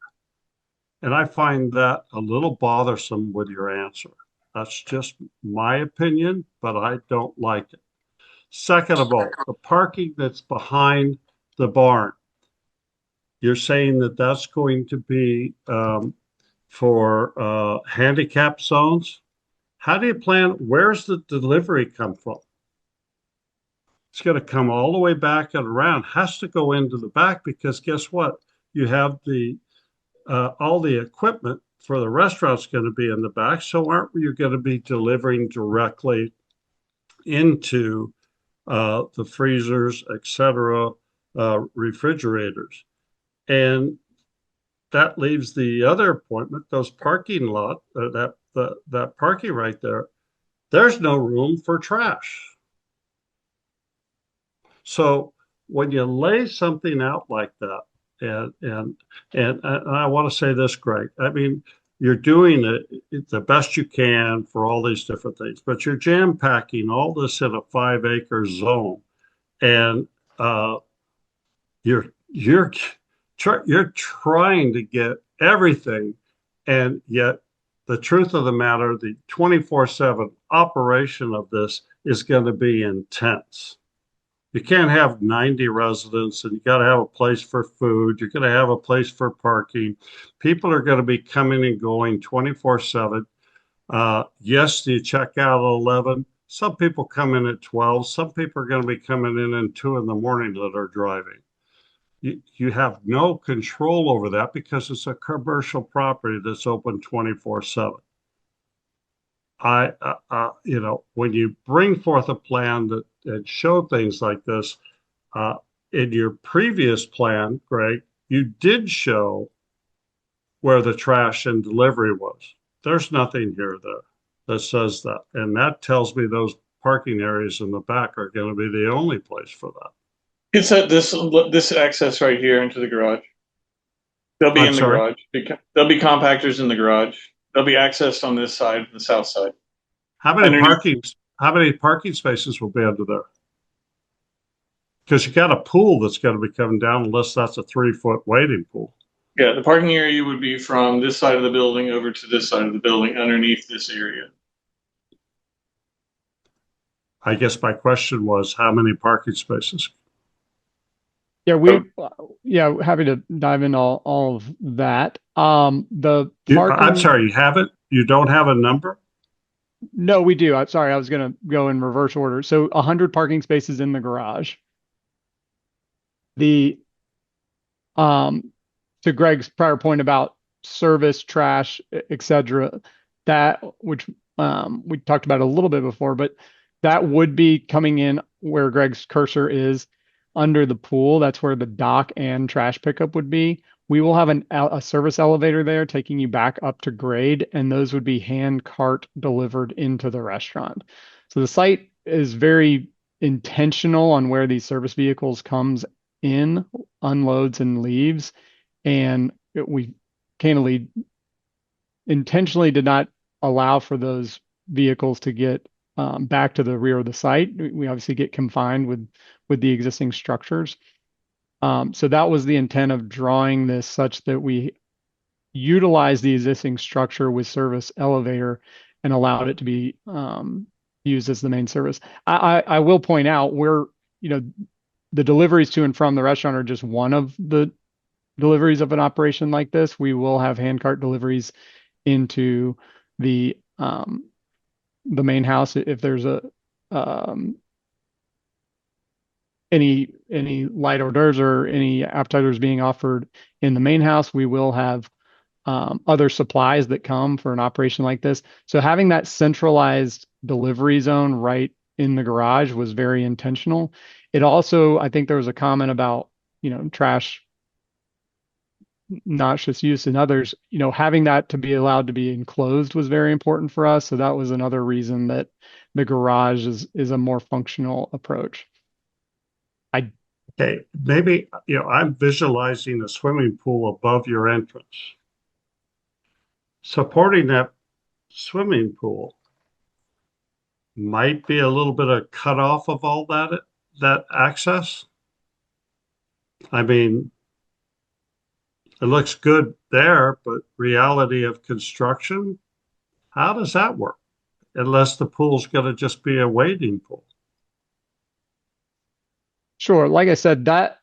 And I find that a little bothersome with your answer. That's just my opinion, but I don't like it. Second of all, the parking that's behind the barn, you're saying that that's going to be for handicap zones? How do you plan? Where's the delivery come from? It's going to come all the way back and around. Has to go into the back, because guess what? You have the all the equipment for the restaurant's going to be in the back. So aren't you going to be delivering directly into the freezers, etc., refrigerators? And that leaves the other appointment, those parking lot, that parking right there. There's no room for trash. So when you lay something out like that, and I want to say this, Greg, I mean, you're doing it the best you can for all these different things, but you're jam packing all this in a 5 acre zone, and you're you're trying to get everything, and yet the truth of the matter, the 24/7 operation of this is going to be intense. You can't have 90 residents, and you got to have a place for food. You're going to have a place for parking. People are going to be coming and going 24/7. Yes, you check out at 11. Some people come in at 12. Some people are going to be coming in at 2 in the morning that are driving. You have no control over that, because it's a commercial property that's open 24/7. When you bring forth a plan that show things like this, in your previous plan, Greg, you did show where the trash and delivery was. There's nothing here that says that. And that tells me those parking areas in the back are going to be the only place for that. It's at this access right here into the garage. They'll be I'm in the sorry? garage. There'll be compactors in the garage. They'll be accessed on this side, the south side. How many Underneath. parking spaces will be under there? Because you got a pool that's going to be coming down, unless that's a 3 foot wading pool. Yeah, the parking area would be from this side of the building over to this side of the building underneath this area. I guess my question was, how many parking spaces? Yeah, happy to dive into all of that. The parking. I'm sorry, you don't have a number? No, we do. I'm sorry, I was going to go in reverse order. So 100 parking spaces in the garage. The to Greg's prior point about service, trash, etc., that which we talked about a little bit before, but that would be coming in where Greg's cursor is under the pool. That's where the dock and trash pickup would be. We will have a service elevator there taking you back up to grade, and those would be hand cart delivered into the restaurant. So the site is very intentional on where these service vehicles comes in, unloads and leaves. And we candidly intentionally did not allow for those vehicles to get back to the rear of the site. We obviously get confined with the existing structures. So that was the intent of drawing this such that we utilize the existing structure with service elevator and allowed it to be used as the main service. I will point out the deliveries to and from the restaurant are just one of the deliveries of an operation like this. We will have hand cart deliveries into the main house if there's any light hors d'oeuvres or any appetizers being offered in the main house. We will have other supplies that come for an operation like this. So having that centralized delivery zone right in the garage was very intentional. It also, I think there was a comment about, trash noxious use in others, having that to be allowed to be enclosed was very important for us. So that was another reason that the garage is a more functional approach. Okay, maybe, I'm visualizing a swimming pool above your entrance. Supporting that swimming pool might be a little bit of cutoff of all that access. I mean, it looks good there, but reality of construction, how does that work? Unless the pool's going to just be a wading pool. Sure. Like I said, that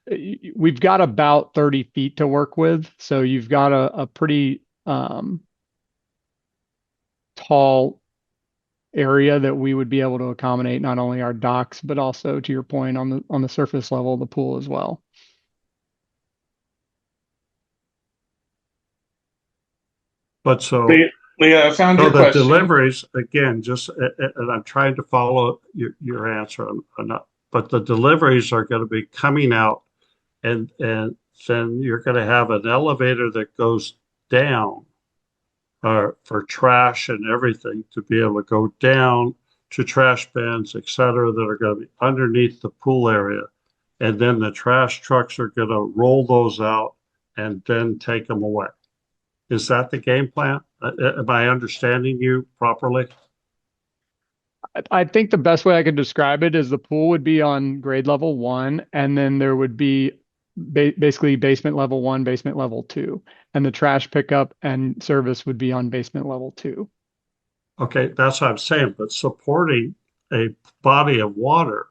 we've got about 30 feet to work with. So you've got a pretty tall area that we would be able to accommodate not only our docks, but also, to your point, on the surface level of the pool as well. But so, Leah, I found your the question. deliveries, again, and I'm trying to follow your answer on that, but the deliveries are going to be coming out, and then you're going to have an elevator that goes down for trash and everything to be able to go down to trash bins, et cetera, that are going to be underneath the pool area. And then the trash trucks are going to roll those out and then take them away. Is that the game plan? Am I understanding you properly? I think the best way I could describe it is the pool would be on grade level 1, and then there would be basically basement level 1, basement level 2, and the trash pickup and service would be on basement level 2. Okay, that's what I'm saying. But supporting a body of water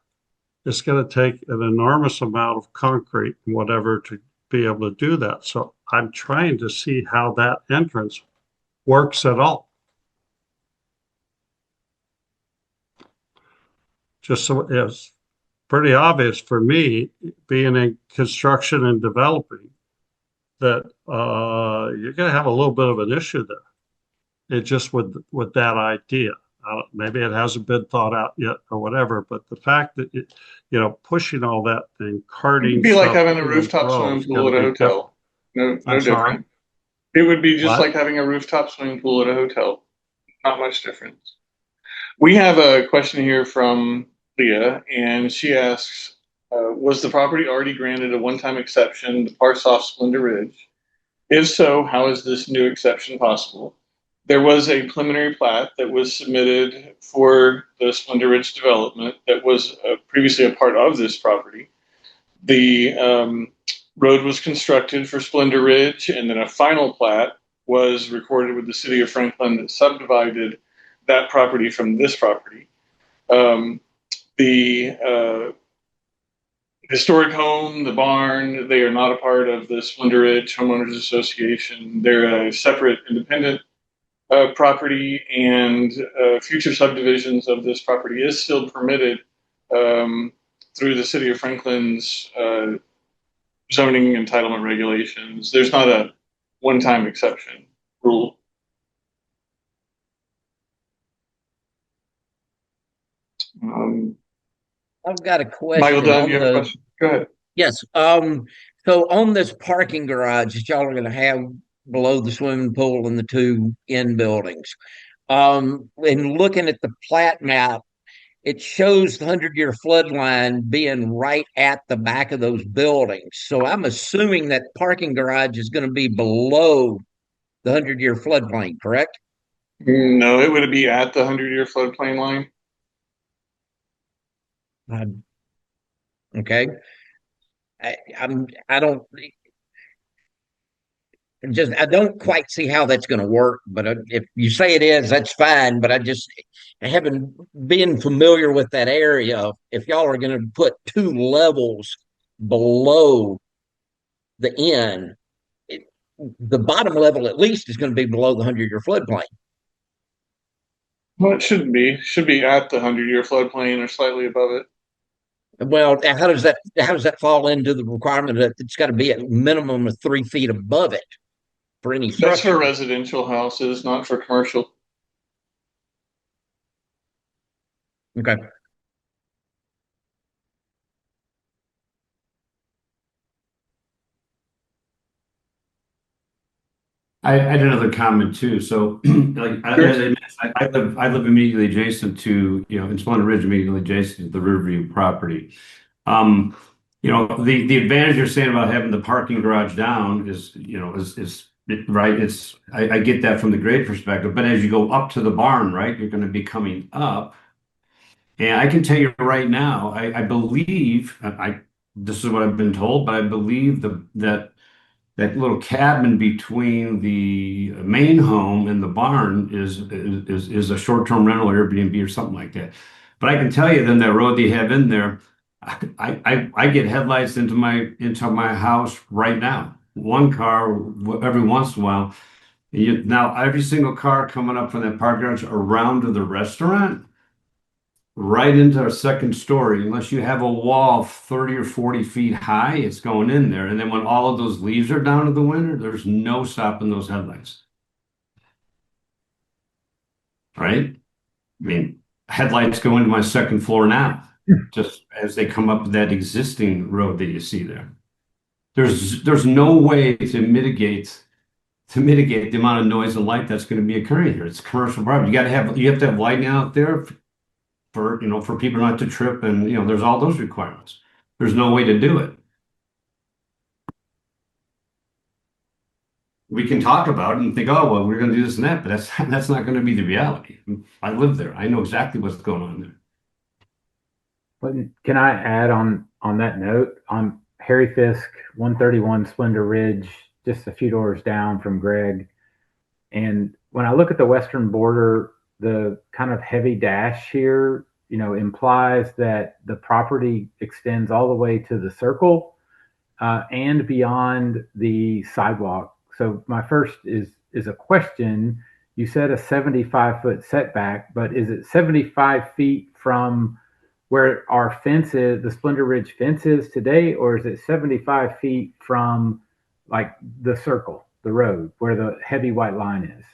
is going to take an enormous amount of concrete and whatever to be able to do that. So I'm trying to see how that entrance works at all. Just so it's pretty obvious for me, being in construction and developing, that you're going to have a little bit of an issue there. It just with that idea. Maybe it hasn't been thought out yet or whatever, but the fact that pushing all that and carting It'd be like stuff having a to and rooftop fro swimming is pool going at a to be hotel. No I'm sorry. different. It would be just What? like having a rooftop swimming pool at a hotel. Not much difference. We have a question here from Leah, and she asks, was the property already granted a one-time exception to parse off Splendor Ridge? If so, how is this new exception possible? There was a preliminary plat that was submitted for the Splendor Ridge development that was previously a part of this property. The road was constructed for Splendor Ridge, and then a final plat was recorded with the city of Franklin that subdivided that property from this property. The historic home, the barn, they are not a part of the Splendor Ridge Homeowners Association. They're a separate, independent property, and future subdivisions of this property is still permitted through the city of Franklin's zoning entitlement regulations. There's not a one-time exception rule. I've got a Michael question Dunn, on you have a the, question? Go ahead. yes. So on this parking garage that y'all are going to have below the swimming pool and the two end buildings, in looking at the plat map, it shows the 100-year flood line being right at the back of those buildings. So I'm assuming that parking garage is going to be below the 100-year floodplain, correct? No, it would be at the 100-year floodplain line. Okay. I don't I don't quite see how that's going to work. But if you say it is, that's fine. But I just haven't been familiar with that area. If y'all are going to put two levels below the end, the bottom level at least is going to be below the 100-year floodplain. Well, it shouldn't be. It should be at the 100-year floodplain or slightly above it. Well, how does that fall into the requirement that it's got to be at minimum of 3 feet above it for any structure? That's for residential houses, not for commercial. Okay. I had another comment too. So, like, Sure. as I mentioned, I live immediately adjacent to, in Splendor Ridge, immediately adjacent to the Riverview property. Um, the advantage you're saying about having the parking garage down is right. I get that from the grade perspective, but as you go up to the barn, right, you're going to be coming up. And I can tell you right now, I believe this is what I've been told, but I believe that little cabin between the main home and the barn is a short-term rental Airbnb or something like that. But I can tell you then that road they have in there, I get headlights into my house right now. One car every once in a while. Now every single car coming up from that park garage around to the restaurant, right into our second story, unless you have a wall 30 or 40 feet high, it's going in there. And then when all of those leaves are down in the winter, there's no stopping those headlights. Right? I mean, headlights go into my second floor now, just as they come up that existing road that you see there. There's no way to mitigate the amount of noise and light that's going to be occurring here. It's commercial property. You have to have lighting out there for people not to trip, and there's all those requirements. There's no way to do it. We can talk about it and think, oh well, we're going to do this and that, but that's not going to be the reality. I live there. I know exactly what's going on there. But can I add on that note? On Harry Fisk, 131 Splendor Ridge, just a few doors down from Greg. And when I look at the western border, the kind of heavy dash here, implies that the property extends all the way to the circle and beyond the sidewalk. So my first is a question. You said a 75-foot setback, but is it 75 feet from where our fence is, the Splendor Ridge fence is today, or is it 75 feet from like the circle, the road, where the heavy white line is?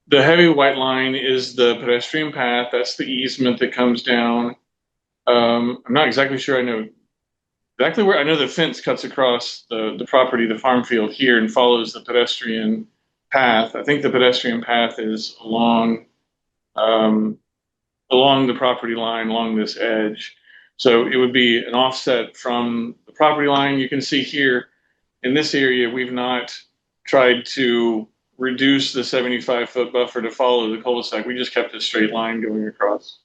The heavy white line is the pedestrian path. That's the easement that comes down. I'm not exactly sure I know exactly where. I know the fence cuts across the property, the farm field here, and follows the pedestrian path. I think the pedestrian path is um, along the property line, along this edge. So it would be an offset from the property line. You can see here in this area, we've not tried to reduce the 75-foot buffer to follow the cul-de-sac. We just kept a straight line going across.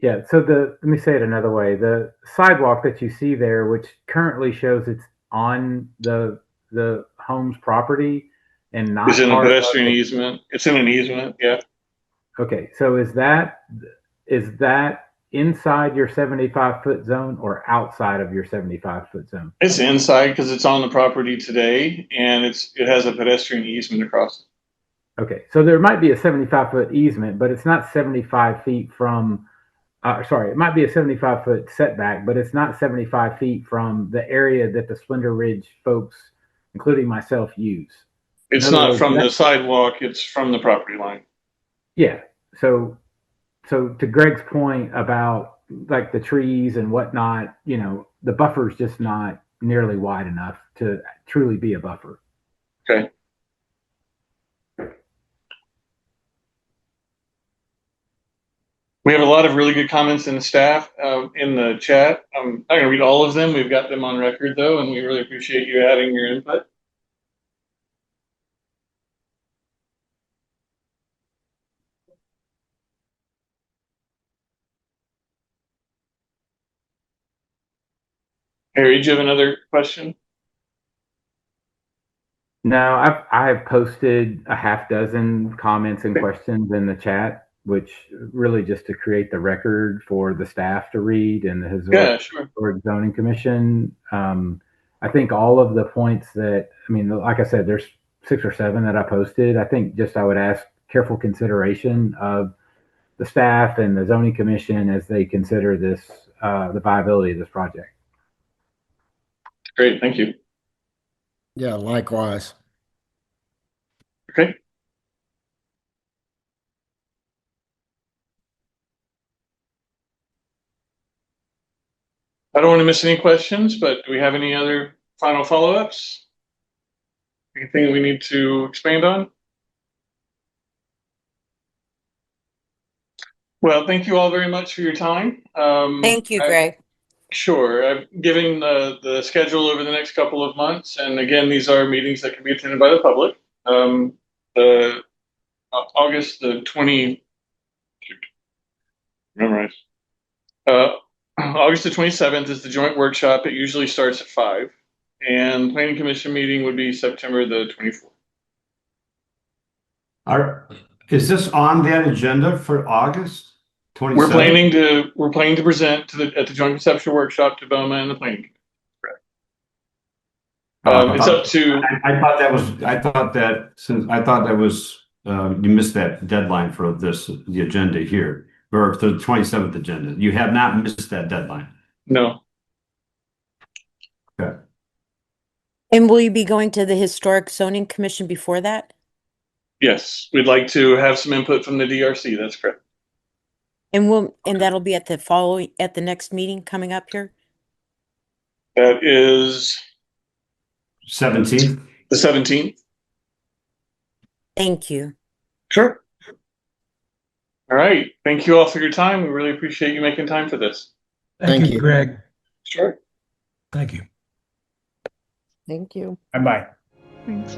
Yeah, so let me say it another way. The sidewalk that you see there, which currently shows it's on the home's property and It's not in a part of pedestrian the, easement. It's in an easement, yeah. okay, so is that inside your 75-foot zone or outside of your 75-foot zone? It's inside because it's on the property today, and it has a pedestrian easement across it. Okay, so there might be a 75-foot easement, but it's not 75 feet from, sorry, it might be a 75-foot setback, but it's not 75 feet from the area that the Splendor Ridge folks, including myself, use. It's In other not words, from the sidewalk, it's from the property line. yeah. So to Greg's point about like the trees and whatnot, the buffer is just not nearly wide enough to truly be a buffer. Okay. We have a lot of really good comments in the staff in the chat. I'm not going to read all of them. We've got them on record, though, and we really appreciate you adding your input. Harry, do you have another question? No, I've posted a half dozen comments and questions in the chat, which really just to create the record for the staff to read and the Historic Zoning Commission. I think all of the points like I said, there's 6 or 7 that I posted. I think just I would ask careful consideration of the staff and the zoning commission as they consider this, the viability of this project. Great, thank you. Yeah, likewise. Okay. I don't want to miss any questions, but do we have any other final follow-ups? Anything we need to expand on? Well, thank you all very much for your time. Thank you, Greg. Sure. I've given the schedule over the next couple of months. And again, these are meetings that can be attended by the public. The August the 20, memorize. August the 27th is the joint workshop. It usually starts at 5. And planning commission meeting would be September the 24th. Is this on that agenda for August 27th? We're planning to present at the joint conceptual workshop to BOMA and the planning. It's up to. I thought that was you missed that deadline for the agenda here, or the 27th agenda. You have not missed that deadline. No. Okay. And will you be going to the Historic Zoning Commission before that? Yes, we'd like to have some input from the DRC. That's correct. And that'll be at the next meeting coming up here? That is 17th. The 17th. Thank you. Sure. All right. Thank you all for your time. We really appreciate you making time for this. Thank you, Greg. Sure. Thank you. Thank you. Bye-bye. Thanks.